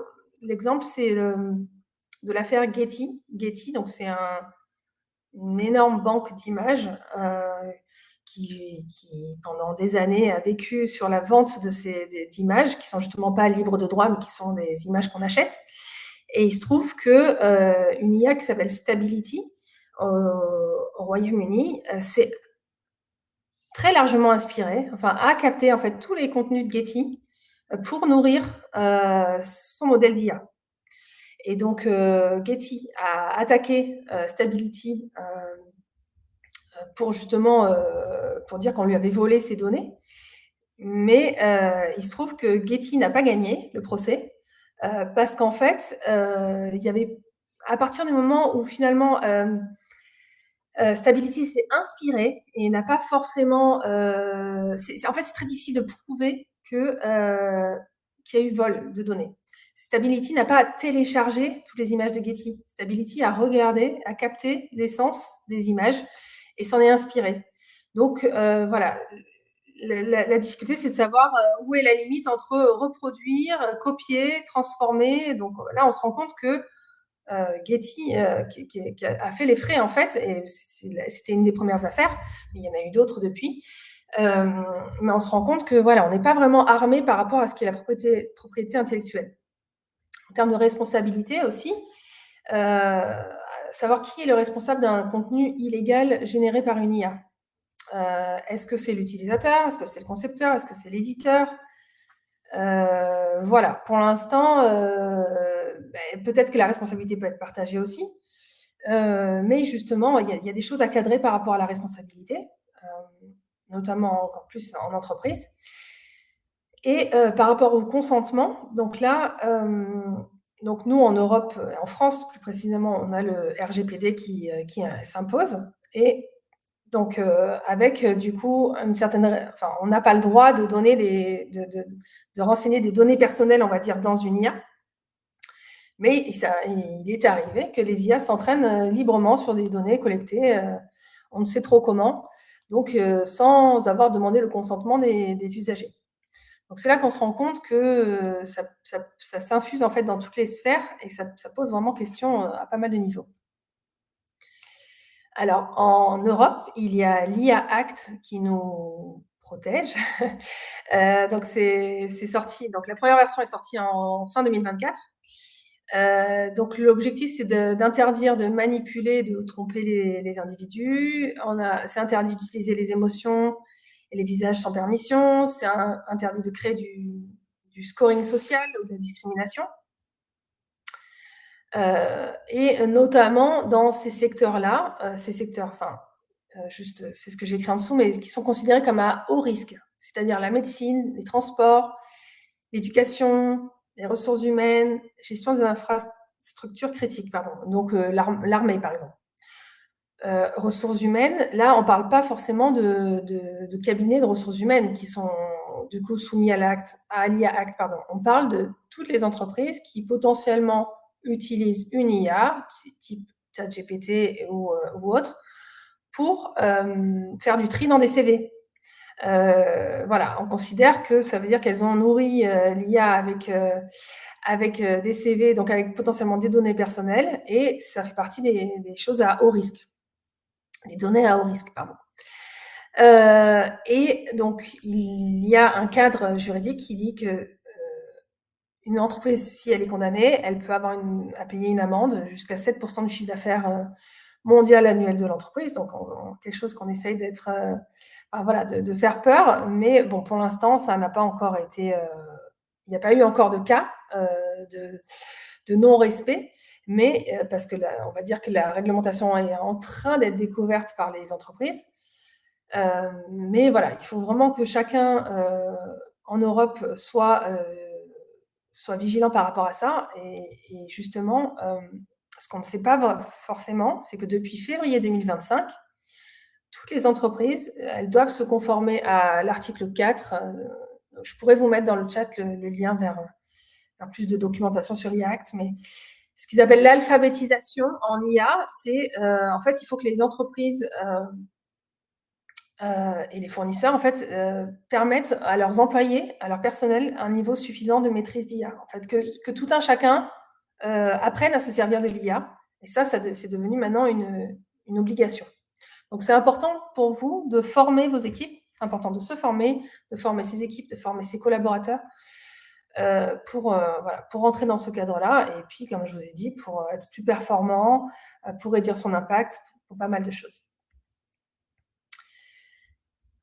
l'exemple, c'est de l'affaire Getty. Getty, donc c'est une énorme banque d'images qui, pendant des années, a vécu sur la vente d'images qui sont justement pas libres de droit, mais qui sont des images qu'on achète. Et il se trouve que une IA qui s'appelle Stability au Royaume-Uni, c'est très largement inspiré, a capté en fait tous les contenus de Getty pour nourrir son modèle d'IA. Et donc Getty a attaqué Stability pour justement pour dire qu'on lui avait volé ses données. Mais il se trouve que Getty n'a pas gagné le procès parce qu'en fait, il y avait, à partir du moment où finalement Stability s'est inspiré et n'a pas forcément. En fait, c'est très difficile de prouver qu'il y a eu vol de données. Stability n'a pas téléchargé toutes les images de Getty. Stability a regardé, a capté l'essence des images et s'en est inspiré. Donc voilà, la difficulté, c'est de savoir où est la limite entre reproduire, copier, transformer. Donc là, on se rend compte que Getty, qui a fait les frais, en fait, et c'était une des premières affaires, mais il y en a eu d'autres depuis. Mais on se rend compte que voilà, on n'est pas vraiment armé par rapport à ce qu'est la propriété intellectuelle. En termes de responsabilité aussi, savoir qui est le responsable d'un contenu illégal généré par une IA. Est-ce que c'est l'utilisateur? Est-ce que c'est le concepteur? Est-ce que c'est l'éditeur? Voilà, pour l'instant, peut-être que la responsabilité peut être partagée aussi, mais justement, il y a des choses à cadrer par rapport à la responsabilité, notamment encore plus en entreprise. Et par rapport au consentement, donc là, donc nous en Europe, en France plus précisément, on a le RGPD qui s'impose, et donc avec du coup une certaine, enfin, on n'a pas le droit de donner de renseigner des données personnelles, on va dire, dans une IA. Mais il est arrivé que les IA s'entraînent librement sur des données collectées, on ne sait trop comment, donc sans avoir demandé le consentement des usagers. Donc c'est là qu'on se rend compte que ça s'infuse en fait dans toutes les sphères, et ça pose vraiment question à pas mal de niveaux. Alors en Europe, il y a l'IA Act qui nous protège. Donc c'est sorti. Donc la première version est sortie en fin 2024. Donc l'objectif, c'est d'interdire de manipuler, de tromper les individus. C'est interdit d'utiliser les émotions et les visages sans permission. C'est interdit de créer du scoring social ou de la discrimination. Et notamment dans ces secteurs-là, juste, c'est ce que j'ai écrit en dessous, mais qui sont considérés comme à haut risque, c'est-à-dire la médecine, les transports, l'éducation, les ressources humaines, gestion des infrastructures critiques, pardon. Donc l'armée, par exemple. Ressources humaines, là, on ne parle pas forcément de cabinets de ressources humaines qui sont du coup soumis à l'IA Act, pardon. On parle de toutes les entreprises qui potentiellement utilisent une IA, type ChatGPT ou autre, pour faire du tri dans des CV. Voilà, on considère que ça veut dire qu'elles ont nourri l'IA avec des CV, donc avec potentiellement des données personnelles, et ça fait partie des choses à haut risque. Les données à haut risque, pardon. Et donc, il y a un cadre juridique qui dit que une entreprise, si elle est condamnée, elle peut avoir à payer une amende jusqu'à 7% du chiffre d'affaires mondial annuel de l'entreprise. Donc, quelque chose qu'on essaye d'être, voilà, de faire peur. Mais bon, pour l'instant, ça n'a pas encore été. Il n'y a pas eu encore de cas de non-respect. Mais parce que on va dire que la réglementation est en train d'être découverte par les entreprises. Mais voilà, il faut vraiment que chacun en Europe soit vigilant par rapport à ça. Et justement, ce qu'on ne sait pas forcément, c'est que depuis février 2025, toutes les entreprises, elles doivent se conformer à l'article 4. Je pourrais vous mettre dans le chat le lien vers plus de documentation sur l'IA Act, mais ce qu'ils appellent l'alphabétisation en IA, c'est en fait, il faut que les entreprises et les fournisseurs, en fait, permettent à leurs employés, à leur personnel, un niveau suffisant de maîtrise d'IA. En fait, que tout un chacun apprenne à se servir de l'IA. Et ça c'est devenu maintenant une obligation. Donc, c'est important pour vous de former vos équipes. C'est important de se former, de former ses équipes, de former ses collaborateurs pour rentrer dans ce cadre-là. Et puis, comme je vous ai dit, pour être plus performant, pour réduire son impact, pour pas mal de choses.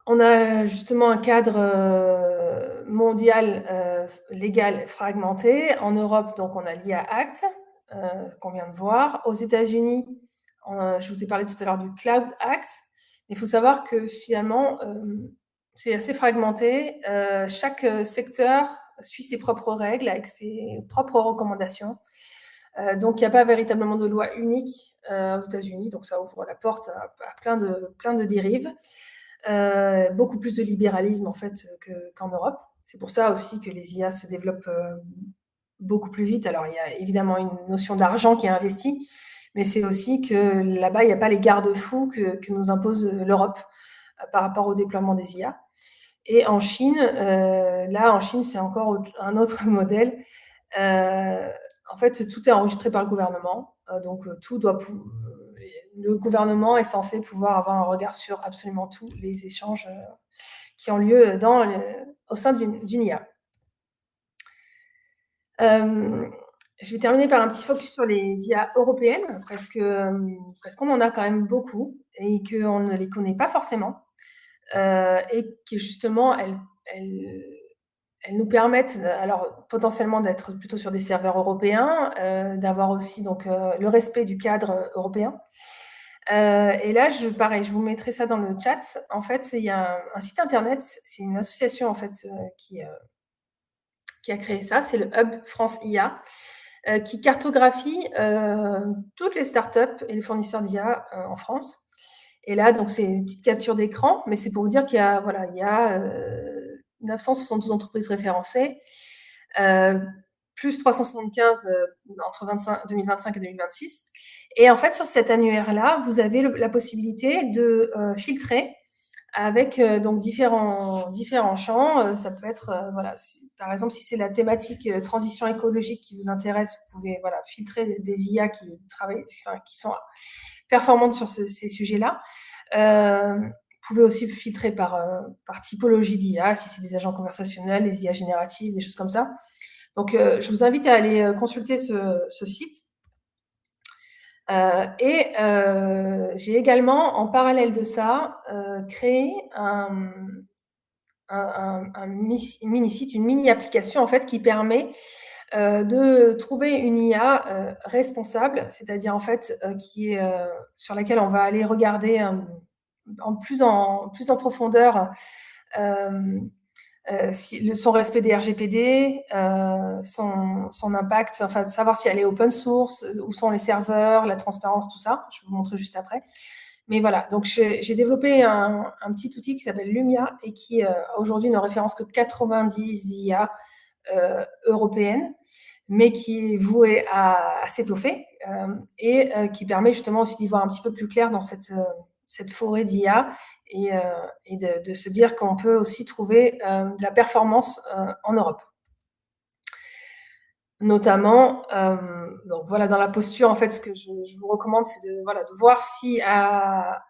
On a justement un cadre mondial légal fragmenté. En Europe, donc, on a l'IA Act qu'on vient de voir. Aux États-Unis, je vous ai parlé tout à l'heure du Cloud Act. Il faut savoir que finalement, c'est assez fragmenté. Chaque secteur suit ses propres règles avec ses propres recommandations. Donc, il n'y a pas véritablement de loi unique aux États-Unis. Donc, ça ouvre la porte à plein de dérives. Beaucoup plus de libéralisme en fait qu'en Europe. C'est pour ça aussi que les IA se développent beaucoup plus vite. Alors, il y a évidemment une notion d'argent qui est investie, mais c'est aussi que là-bas, il n'y a pas les garde-fous que nous impose l'Europe par rapport au déploiement des IA. Et en Chine, en Chine, c'est encore un autre modèle. En fait, tout est enregistré par le gouvernement. Donc, le gouvernement est censé pouvoir avoir un regard sur absolument tous les échanges qui ont lieu au sein d'une IA. Je vais terminer par un petit focus sur les IA européennes, parce qu'on en a quand même beaucoup et qu'on ne les connaît pas forcément, et que justement, elles nous permettent, alors potentiellement d'être plutôt sur des serveurs européens, d'avoir aussi donc le respect du cadre européen. Et là, pareil, je vous mettrai ça dans le chat. En fait, il y a un site internet, c'est une association en fait qui a créé ça, c'est le Hub France IA, qui cartographie toutes les startups et les fournisseurs d'IA en France. Et là, donc c'est une petite capture d'écran, mais c'est pour vous dire qu'il y a 972 entreprises référencées, plus 375 entre 2025 et 2026. Et en fait, sur cet annuaire-là, vous avez la possibilité de filtrer avec donc différents champs. Ça peut être, par exemple, si c'est la thématique transition écologique qui vous intéresse, vous pouvez filtrer des IA qui sont performantes sur ces sujets-là. Vous pouvez aussi filtrer par typologie d'IA, si c'est des agents conversationnels, des IA génératives, des choses comme ça. Donc, je vous invite à aller consulter ce site. J'ai également, en parallèle de ça, créé un mini-site, une mini-application en fait qui permet de trouver une IA responsable, c'est-à-dire en fait sur laquelle on va aller regarder plus en profondeur son respect des RGPD, son impact, enfin savoir si elle est open source, où sont les serveurs, la transparence, tout ça. Je vais vous montrer juste après. Mais voilà, donc j'ai développé un petit outil qui s'appelle Lumia et qui aujourd'hui ne référence que 90 IA européennes, mais qui est voué à s'étoffer et qui permet justement aussi d'y voir un petit peu plus clair dans cette forêt d'IA et de se dire qu'on peut aussi trouver de la performance en Europe. Notamment, donc voilà, dans la posture, en fait, ce que je vous recommande, c'est de voir si à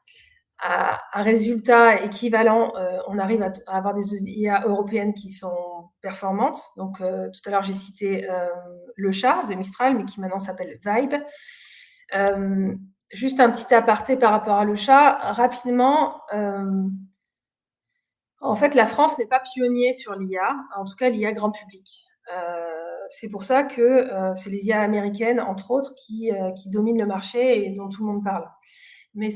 résultat équivalent, on arrive à avoir des IA européennes qui sont performantes. Donc, tout à l'heure, j'ai cité le chat de Mistral, mais qui maintenant s'appelle Vibe. Juste un petit aparté par rapport à le chat. Rapidement, en fait, la France n'est pas pionnier sur l'IA, en tout cas l'IA grand public. C'est pour ça que c'est les IA américaines, entre autres, qui dominent le marché et dont tout le monde parle. Mais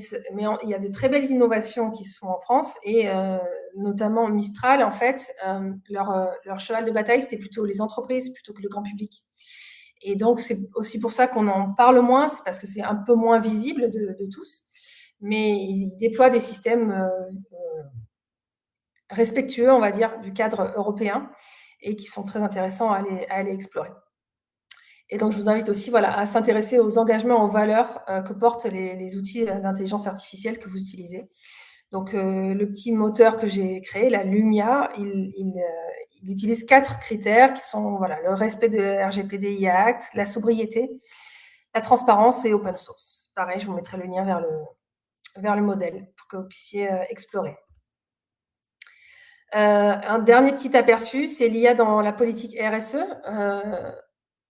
il y a de très belles innovations qui se font en France et notamment Mistral, en fait, leur cheval de bataille, c'était plutôt les entreprises plutôt que le grand public. Et donc, c'est aussi pour ça qu'on en parle moins, c'est parce que c'est un peu moins visible de tous. Mais ils déploient des systèmes respectueux, on va dire, du cadre européen et qui sont très intéressants à aller explorer. Et donc, je vous invite aussi à s'intéresser aux engagements, aux valeurs que portent les outils d'intelligence artificielle que vous utilisez. Donc, le petit moteur que j'ai créé, la Lumia, il utilise 4 critères qui sont le respect de la RGPD IA Act, la sobriété, la transparence et open source. Pareil, je vous mettrai le lien vers le modèle pour que vous puissiez explorer. Un dernier petit aperçu, c'est l'IA dans la politique RSE.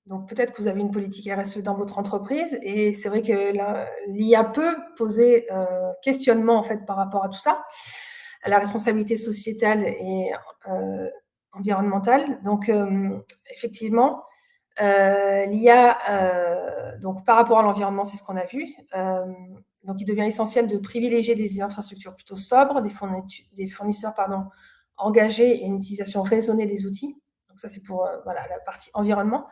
Donc, peut-être que vous avez une politique RSE dans votre entreprise et c'est vrai que l'IA peut poser questionnement en fait par rapport à tout ça, à la responsabilité sociétale et environnementale. Donc, effectivement, l'IA, donc par rapport à l'environnement, c'est ce qu'on a vu. Donc, il devient essentiel de privilégier des infrastructures plutôt sobres, des fournisseurs engagés et une utilisation raisonnée des outils. Donc, ça, c'est pour la partie environnement.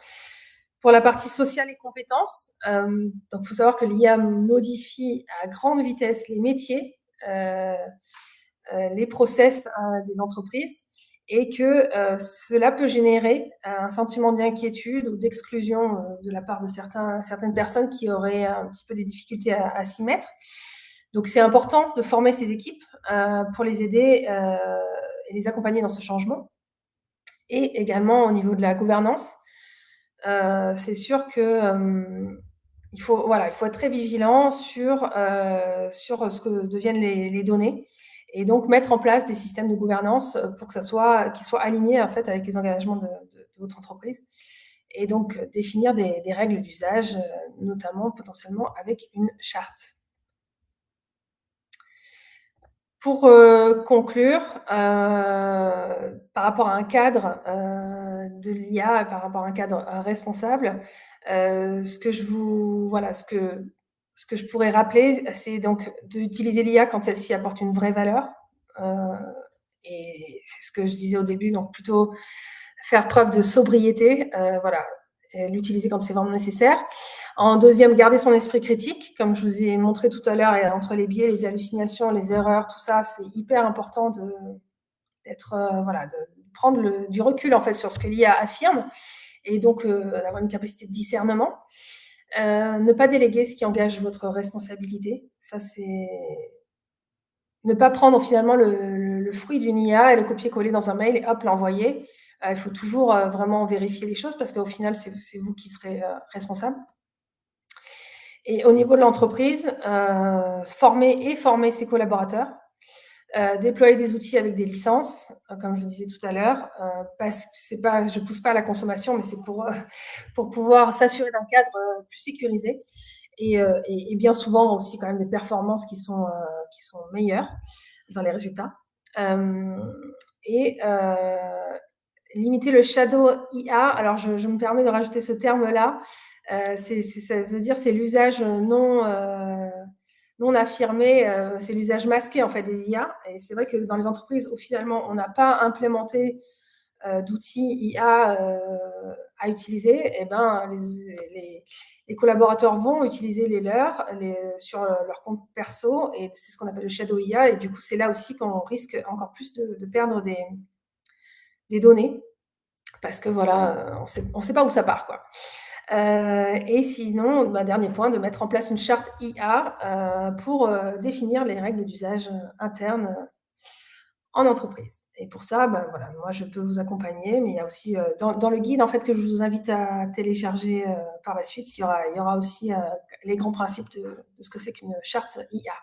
Pour la partie sociale et compétences, donc il faut savoir que l'IA modifie à grande vitesse les métiers, les process des entreprises et que cela peut générer un sentiment d'inquiétude ou d'exclusion de la part de certaines personnes qui auraient un petit peu des difficultés à s'y mettre. Donc, c'est important de former ces équipes pour les aider et les accompagner dans ce changement. Et également au niveau de la gouvernance, c'est sûr que il faut être très vigilant sur ce que deviennent les données, et donc mettre en place des systèmes de gouvernance pour que qui soient alignés en fait avec les engagements de votre entreprise, et donc définir des règles d'usage, notamment potentiellement avec une charte. Pour conclure, par rapport à un cadre de l'IA, par rapport à un cadre responsable, ce que je pourrais rappeler, c'est donc d'utiliser l'IA quand celle-ci apporte une vraie valeur. Et c'est ce que je disais au début, donc plutôt faire preuve de sobriété, l'utiliser quand c'est vraiment nécessaire. En deuxième, garder son esprit critique, comme je vous ai montré tout à l'heure, et entre les biais, les hallucinations, les erreurs, tout ça, c'est hyper important de prendre du recul en fait sur ce que l'IA affirme, et donc d'avoir une capacité de discernement. Ne pas déléguer ce qui engage votre responsabilité. Ça, c'est ne pas prendre finalement le fruit d'une IA et le copier-coller dans un mail et hop, l'envoyer. Il faut toujours vraiment vérifier les choses, parce qu'au final, c'est vous qui serez responsable. Et au niveau de l'entreprise, former ses collaborateurs, déployer des outils avec des licences, comme je vous disais tout à l'heure, parce que je pousse pas à la consommation, mais c'est pour pouvoir s'assurer d'un cadre plus sécurisé, et bien souvent aussi quand même des performances qui sont meilleures dans les résultats. Et limiter le shadow IA. Alors je me permets de rajouter ce terme-là. Ça veut dire c'est l'usage non affirmé, c'est l'usage masqué en fait des IA. Et c'est vrai que dans les entreprises où finalement on n'a pas implémenté d'outils IA à utiliser, et ben les collaborateurs vont utiliser les leurs sur leur compte perso, et c'est ce qu'on appelle le shadow IA. Et du coup, c'est là aussi qu'on risque encore plus de perdre des données, parce que voilà, on sait pas où ça part, quoi. Et sinon, dernier point, de mettre en place une charte IA pour définir les règles d'usage interne en entreprise. Et pour ça, voilà, moi je peux vous accompagner, mais il y a aussi dans le guide en fait que je vous invite à télécharger par la suite, il y aura aussi les grands principes de ce que c'est qu'une charte IA.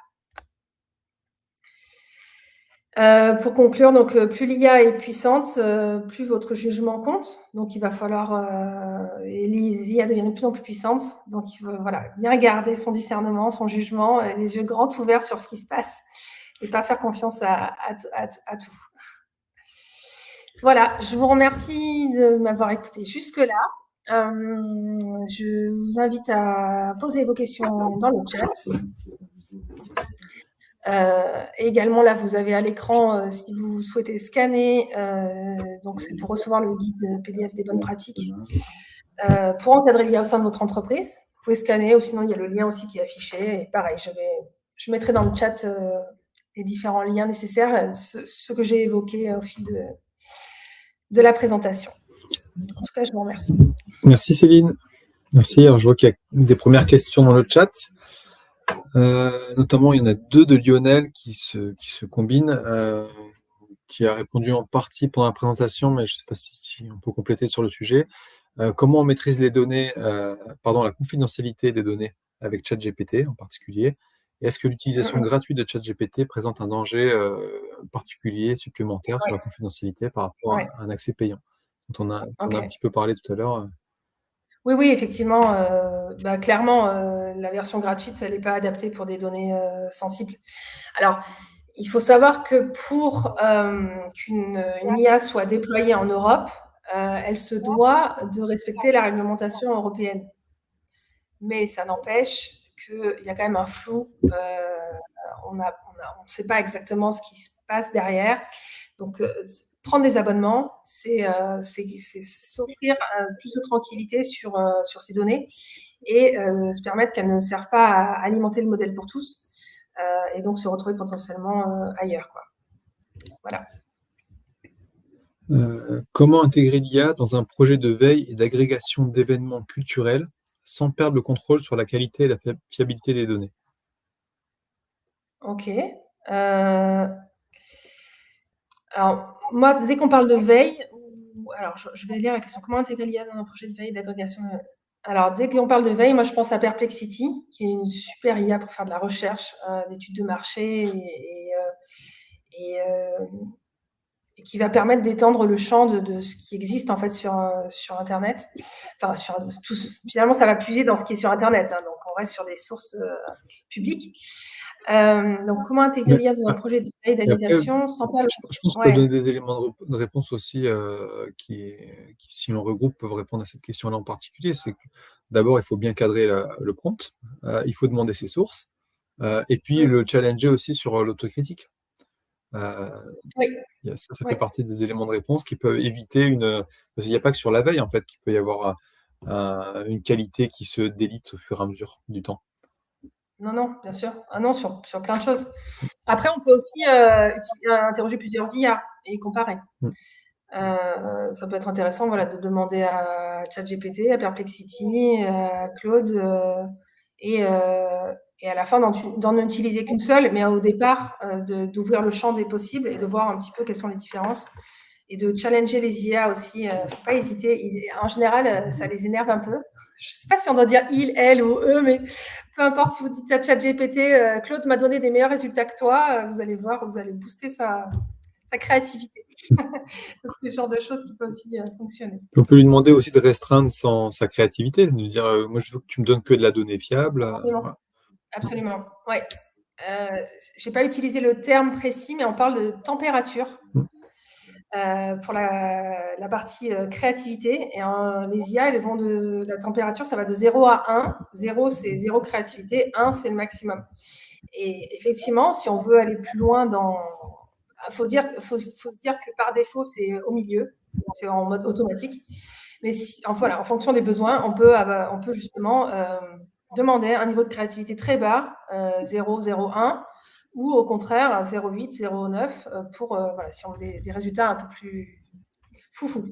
Pour conclure, donc plus l'IA est puissante, plus votre jugement compte. Donc il va falloir, et les IA deviennent de plus en plus puissantes, donc il faut bien garder son discernement, son jugement, les yeux grands ouverts sur ce qui se passe, et pas faire confiance à tout. Voilà, je vous remercie de m'avoir écouté jusque-là. Je vous invite à poser vos questions dans le chat. Également, là, vous avez à l'écran, si vous souhaitez scanner, donc c'est pour recevoir le guide PDF des bonnes pratiques pour encadrer l'IA au sein de votre entreprise. Vous pouvez scanner, ou sinon il y a le lien aussi qui est affiché. Et pareil, je mettrai dans le chat les différents liens nécessaires, ce que j'ai évoqué au fil de la présentation. En tout cas, je vous remercie. Merci Céline. Merci. Alors, je vois qu'il y a des premières questions dans le chat. Notamment, il y en a deux de Lionel qui se combinent, qui a répondu en partie pendant la présentation, mais je ne sais pas si on peut compléter sur le sujet. Comment on maîtrise les données, la confidentialité des données avec ChatGPT en particulier? Et est-ce que l'utilisation gratuite de ChatGPT présente un danger particulier, supplémentaire sur la confidentialité par rapport à un accès payant, dont on a un petit peu parlé tout à l'heure? Oui, effectivement, clairement, la version gratuite, elle n'est pas adaptée pour des données sensibles. Alors, il faut savoir que pour qu'une IA soit déployée en Europe, elle se doit de respecter la réglementation européenne. Mais ça n'empêche qu'il y a quand même un flou. On ne sait pas exactement ce qui se passe derrière. Donc, prendre des abonnements, c'est s'offrir plus de tranquillité sur ces données, et se permettre qu'elles ne servent pas à alimenter le modèle pour tous, et donc se retrouver potentiellement ailleurs, quoi. Voilà. Comment intégrer l'IA dans un projet de veille et d'agrégation d'événements culturels sans perdre le contrôle sur la qualité et la fiabilité des données? Ok. Alors, moi, dès qu'on parle de veille, alors je vais lire la question. Comment intégrer l'IA dans un projet de veille et d'agrégation? Alors, dès qu'on parle de veille, moi, je pense à Perplexity, qui est une super IA pour faire de la recherche, d'études de marché et, et qui va permettre d'étendre le champ de ce qui existe en fait sur Internet. Enfin, finalement, ça va puiser dans ce qui est sur Internet. Hein, donc, on reste sur des sources publiques. Donc, comment intégrer l'IA dans un projet de veille d'animation sans perdre... Je pense qu'on peut donner des éléments de réponse aussi qui, si l'on regroupe, peuvent répondre à cette question-là en particulier. C'est que d'abord, il faut bien cadrer le prompt, il faut demander ses sources, et puis le challenger aussi sur l'autocritique. Oui. Ça fait partie des éléments de réponse qui peuvent éviter parce qu'il n'y a pas que sur la veille, en fait, qu'il peut y avoir une qualité qui se délite au fur et à mesure du temps. Non, bien sûr. Ah non, sur plein de choses. Après, on peut aussi interroger plusieurs IA et comparer. Ça peut être intéressant de demander à ChatGPT, à Perplexity, à Claude, et à la fin d'en utiliser qu'une seule, mais au départ, d'ouvrir le champ des possibles et de voir un petit peu quelles sont les différences. Et de challenger les IA aussi. Faut pas hésiter. En général, ça les énerve un peu. Je sais pas si on doit dire il, elle ou eux, mais peu importe si vous dites à ChatGPT, Claude m'a donné des meilleurs résultats que toi, vous allez voir, vous allez booster sa créativité. Donc, c'est le genre de choses qui peuvent aussi fonctionner. On peut lui demander aussi de restreindre sa créativité, de lui dire moi je veux que tu me donnes que de la donnée fiable. Absolument. Absolument. Ouais. J'ai pas utilisé le terme précis, mais on parle de température. Pour la partie créativité. Et les IA, elles vont de la température, ça va de 0 à 1. 0, c'est 0 créativité. 1, c'est le maximum. Et effectivement, si on veut aller plus loin faut se dire que par défaut, c'est au milieu. C'est en mode automatique. Mais en fonction des besoins, on peut justement demander un niveau de créativité très bas, 0, 0, 1, ou au contraire 0,8, 0,9 pour si on veut des résultats un peu plus foufou.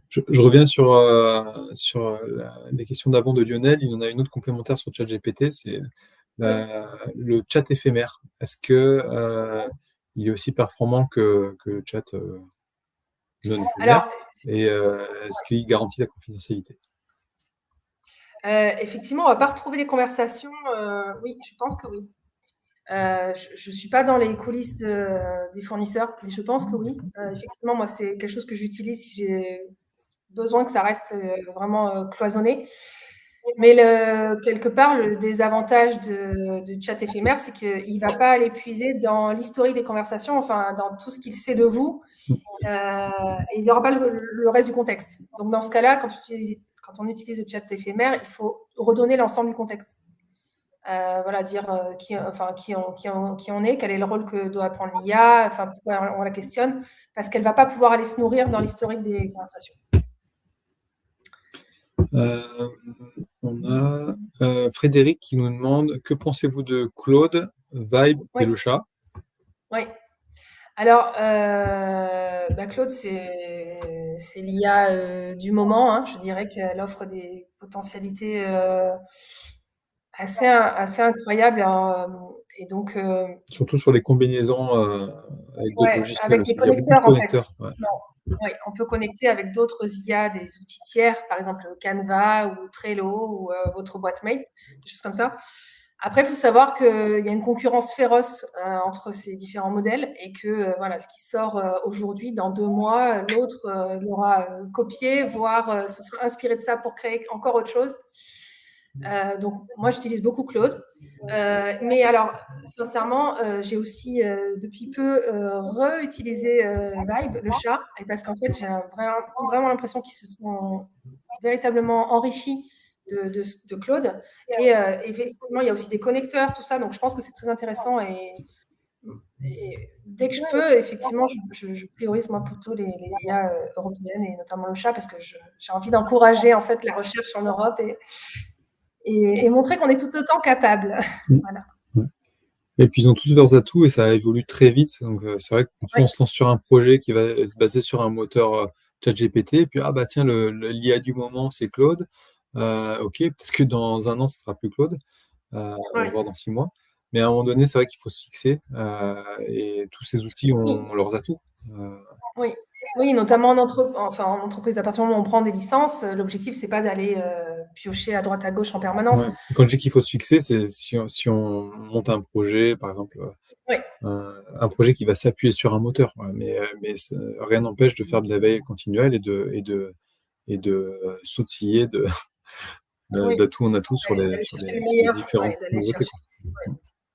Je reviens sur les questions d'avant de Lionel. Il y en a une autre complémentaire sur ChatGPT, c'est le chat éphémère. Est-ce que il est aussi performant que le chat non éphémère? Et est-ce qu'il garantit la confidentialité? Effectivement, on ne va pas retrouver les conversations. Oui, je pense que oui. Je ne suis pas dans les coulisses des fournisseurs, mais je pense que oui. Effectivement, moi, c'est quelque chose que j'utilise si j'ai besoin que ça reste vraiment cloisonné. Mais quelque part, le désavantage de chat éphémère, c'est qu'il ne va pas aller puiser dans l'historique des conversations, enfin, dans tout ce qu'il sait de vous. Et il n'y aura pas le reste du contexte. Donc, dans ce cas-là, quand on utilise le chat éphémère, il faut redonner l'ensemble du contexte. Dire qui on est, quel est le rôle que doit prendre l'IA, enfin, pourquoi on la questionne, parce qu'elle ne va pas pouvoir aller se nourrir dans l'historique des conversations. On a Frédéric qui nous demande que pensez-vous de Claude, Vibe et le chat? Oui. Alors, Claude, c'est l'IA du moment. Hein. Je dirais qu'elle offre des potentialités assez incroyables. Et donc, surtout sur les combinaisons avec d'autres logiciels. Avec des connecteurs, en fait. Ouais. Oui, on peut connecter avec d'autres IA, des outils tiers, par exemple Canva ou Trello ou votre boîte mail, des choses comme ça. Après, il faut savoir qu'il y a une concurrence féroce entre ces différents modèles et que ce qui sort aujourd'hui, dans 2 mois, l'autre l'aura copié, voire se sera inspiré de ça pour créer encore autre chose. Donc, moi, j'utilise beaucoup Claude. Mais alors, sincèrement, j'ai aussi depuis peu réutilisé Vibe, le chat, et parce qu'en fait, j'ai vraiment l'impression qu'ils se sont véritablement enrichis de Claude. Et effectivement, il y a aussi des connecteurs, tout ça, donc je pense que c'est très intéressant. Et dès que je peux, effectivement, je priorise moi plutôt les IA européennes et notamment le chat parce que j'ai envie d'encourager en fait la recherche en Europe et montrer qu'on est tout autant capable. Voilà. Et puis ils ont tous leurs atouts et ça évolue très vite. Donc c'est vrai que quand on se lance sur un projet qui va être basé sur un moteur ChatGPT, et puis tiens, l'IA du moment c'est Claude. Ok, peut-être que dans 1 an ça sera plus Claude, voire dans 6 mois. Mais à un moment donné, c'est vrai qu'il faut se fixer et tous ces outils ont leurs atouts. Oui. Oui, notamment en entreprise, à partir du moment où on prend des licences, l'objectif, c'est pas d'aller piocher à droite à gauche en permanence. Ouais. Quand je dis qu'il faut se fixer, c'est si on monte un projet, par exemple, Oui, un projet qui va s'appuyer sur un moteur. Voilà. Mais rien n'empêche de faire de la veille continuelle et de sautiller oui, d'atout en atout sur les, d'aller sur chercher les, le sur les meilleur, différentes ouais, d'aller nouveautés, chercher. quoi.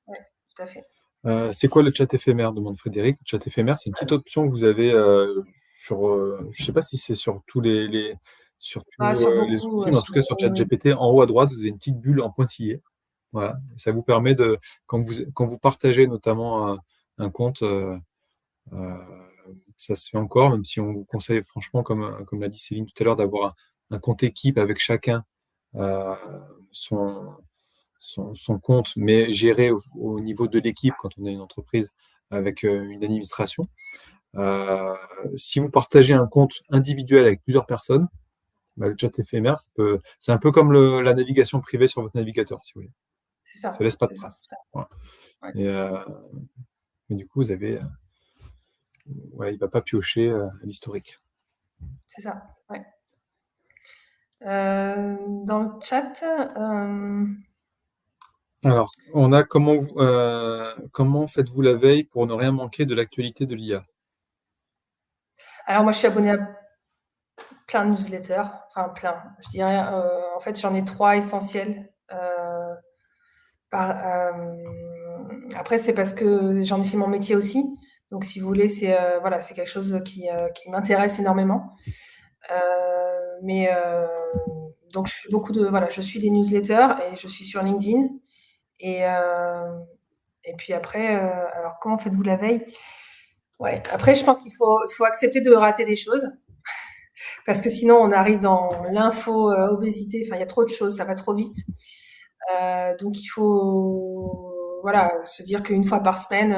Ouais, ouais, tout à fait. C'est quoi le chat éphémère, demande Frédéric. Le chat éphémère, c'est une petite option que vous avez je sais pas si c'est sur sur Ah, tous sur les beaucoup, outils, mais en tout cas sur ChatGPT, en haut à droite, vous avez une petite bulle en pointillé. Voilà. Et ça vous permet quand vous partagez notamment un compte, euh, ça se fait encore, même si on vous conseille franchement, comme l'a dit Céline tout à l'heure, d'avoir un compte équipe avec chacun euh, son, son compte, mais géré au niveau de l'équipe quand on est une entreprise avec une administration. Euh, Si vous partagez un compte individuel avec plusieurs personnes, bah, le chat éphémère, c'est un peu comme la navigation privée sur votre navigateur, si vous voulez. c'est Ça ça, laisse pas de c'est ça, traces. c'est ça. Voilà. Ouais, Et, mais du coup, vous avez, ouais, il va pas piocher l'historique. c'est ça. Ouais. Dans le chat, Alors, on a comment faites-vous la veille pour ne rien manquer de l'actualité de l'IA? alors moi, je suis abonnée à plein de newsletters, enfin plein. Je dirais, en fait, j'en ai 3 essentiels. Après, c'est parce que j'en ai fait mon métier aussi. Donc, si vous voulez, voilà, c'est quelque chose qui m'intéresse énormément. Mais donc, je fais voilà, je suis des newsletters et je suis sur LinkedIn. Et, euh, et puis après, alors comment faites-vous la veille? Ouais. Après, je pense qu'il faut accepter de rater des choses parce que sinon, on arrive dans l'info obésité. Enfin, il y a trop de choses, ça va trop vite. Donc, il faut voilà, se dire qu'une fois par semaine,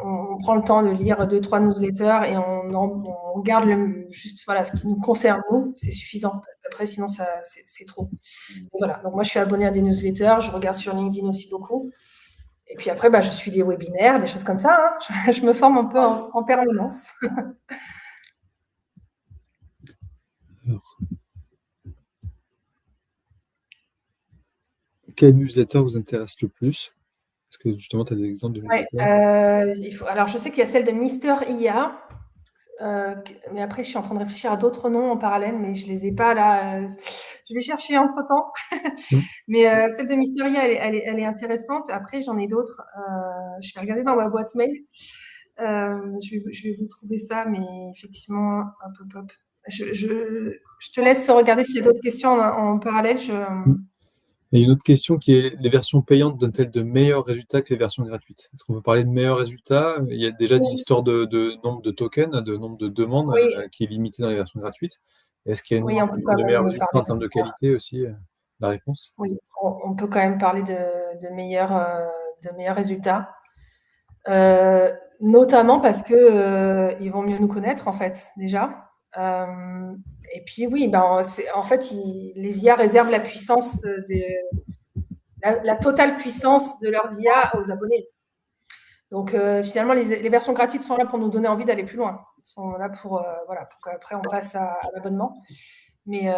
on prend le temps de lire deux, trois newsletters et on garde juste voilà, ce qui nous concerne, nous, c'est suffisant. Parce qu'après, sinon, c'est trop. Et voilà. Donc, moi, je suis abonnée à des newsletters, je regarde sur LinkedIn aussi beaucoup. Et puis après, bah, je suis des webinaires, des choses comme ça. Hein. Je me forme un peu en permanence. Alors, quel newsletter vous intéresse le plus? Parce que justement, tu as des exemples de Ouais, newsletters. alors, je sais qu'il y a celle de Mister IA. Mais après, je suis en train de réfléchir à d'autres noms en parallèle, mais je les ai pas là. Je vais chercher entre-temps. Hmm. Mais celle de Mister IA, elle est intéressante. Après, j'en ai d'autres. Je vais regarder dans ma boîte mail. Je vais vous trouver ça, mais effectivement, hop, hop, hop. Je te laisse regarder s'il y a d'autres questions en parallèle. Et une autre question qui est, les versions payantes donnent-elles de meilleurs résultats que les versions gratuites? Est-ce qu'on peut parler de meilleurs résultats? Il y a déjà Oui, l'histoire de nombre de tokens, de nombre de demandes oui, qui est limité dans les versions gratuites. Est-ce qu'il y a oui, on peut quand de meilleurs même résultats parler en de termes de ça. qualité aussi? La réponse? Oui, on peut quand même parler de meilleurs résultats. Notamment parce que ils vont mieux nous connaître en fait déjà. Et puis oui, ben en fait les IA réservent la puissance la totale puissance de leurs IA aux abonnés. Donc finalement les versions gratuites sont là pour nous donner envie d'aller plus loin. Ils sont là pour voilà pour qu'après on passe à l'abonnement. Mais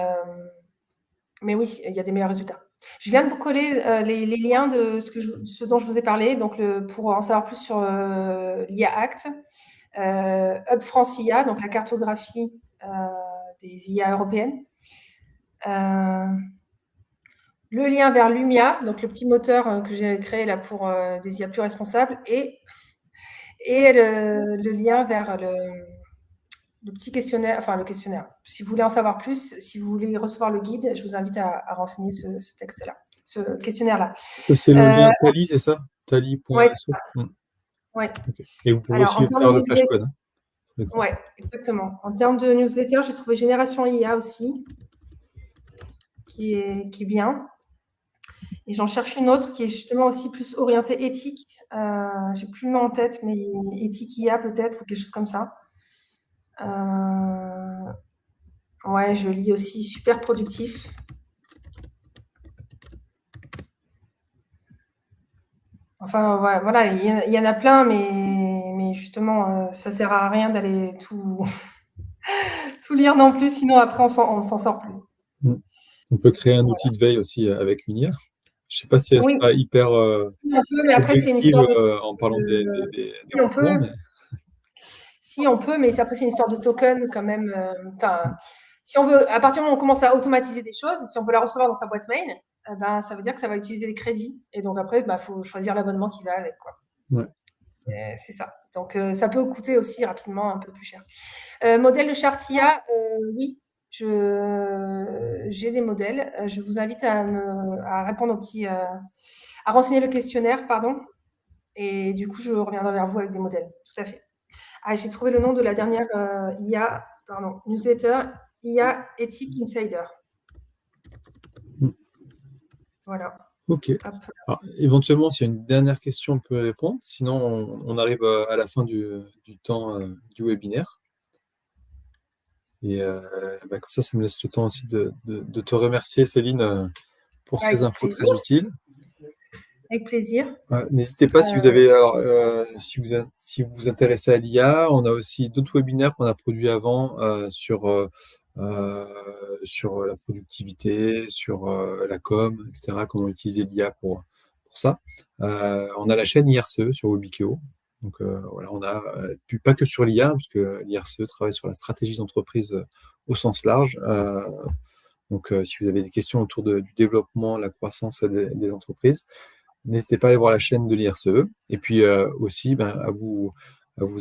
mais oui, il y a des meilleurs résultats. Je viens de vous coller les liens de ce dont je vous ai parlé, donc pour en savoir plus sur l'IA Act, Hub France IA, donc la cartographie des IA européennes, euh, le lien vers Lumia, donc le petit moteur que j'ai créé là pour des IA plus responsables, et le lien vers le petit questionnaire, enfin le questionnaire. Si vous voulez en savoir plus, si vous voulez recevoir le guide, je vous invite à renseigner ce texte-là, ce questionnaire-là. Ça, c'est le Euh, lien Tally, c'est ça? ouais, c'est Tally.so. ça. Ouais. Ok. Et vous pouvez Alors, aussi en termes faire de le flash newsletter, code, hein, sur l'écran. ouais, exactement. En termes de newsletter, j'ai trouvé Génération IA aussi, qui est bien. Et j'en cherche une autre qui est justement aussi plus orientée éthique. J'ai plus le nom en tête, mais éthique IA peut-être, ou quelque chose comme ça. Ouais, je lis aussi Super Productif. Enfin, ouais, voilà, il y en a plein, mais mais justement, ça sert à rien d'aller tout, tout lire non plus, sinon après on s'en sort plus. On peut créer un outil de veille aussi avec une IA. Je ne sais pas si elle Oui, sera hyper si on peut, mais après c'est une objective histoire de, en parlant des si on rendements, peut, mais si on peut, mais après c'est une histoire de token quand même. Enfin, si on veut, à partir du moment où on commence à automatiser des choses, si on veut la recevoir dans sa boîte mail, ben ça veut dire que ça va utiliser des crédits. Et donc après, bah faut choisir l'abonnement qui va avec, quoi. ouais. C'est ça. Donc ça peut coûter aussi rapidement un peu plus cher. Modèle de charte IA, oui, j'ai des modèles. Je vous invite à répondre à renseigner le questionnaire, pardon. Et du coup, je reviendrai vers vous avec des modèles. Tout à fait. Ah, j'ai trouvé le nom de la dernière IA, pardon, newsletter, IA Ethic Insider. Voilà. Ok. Hop. Alors, éventuellement, s'il y a une dernière question, on peut répondre. Sinon, on arrive à la fin du temps du webinaire. Et bah, comme ça me laisse le temps aussi de te remercier, Céline, pour ces Avec infos plaisir. très utiles. Avec plaisir. N'hésitez pas si vous avez, alors, si vous vous intéressez à l'IA, on a aussi d'autres webinaires qu'on a produits avant sur la productivité, sur la com, etc., comment utiliser l'IA pour ça. On a la chaîne IRCE sur Webikeo. Donc voilà, on a puis pas que sur l'IA, parce que l'IRCE travaille sur la stratégie d'entreprise au sens large. Donc si vous avez des questions autour du développement, la croissance des entreprises, n'hésitez pas à aller voir la chaîne de l'IRCE et puis aussi à vous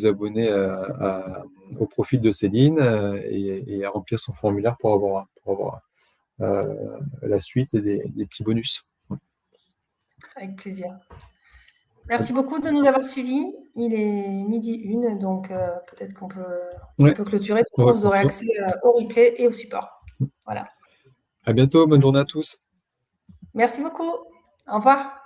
abonner au profil de Céline et à remplir son formulaire pour avoir la suite et des petits bonus. Avec plaisir. Merci beaucoup de nous avoir suivis. Il est 12h01, donc peut-être qu'on peut clôturer. De toute façon, vous aurez accès au replay et au support. Voilà. À bientôt, bonne journée à tous. Merci beaucoup. Au revoir.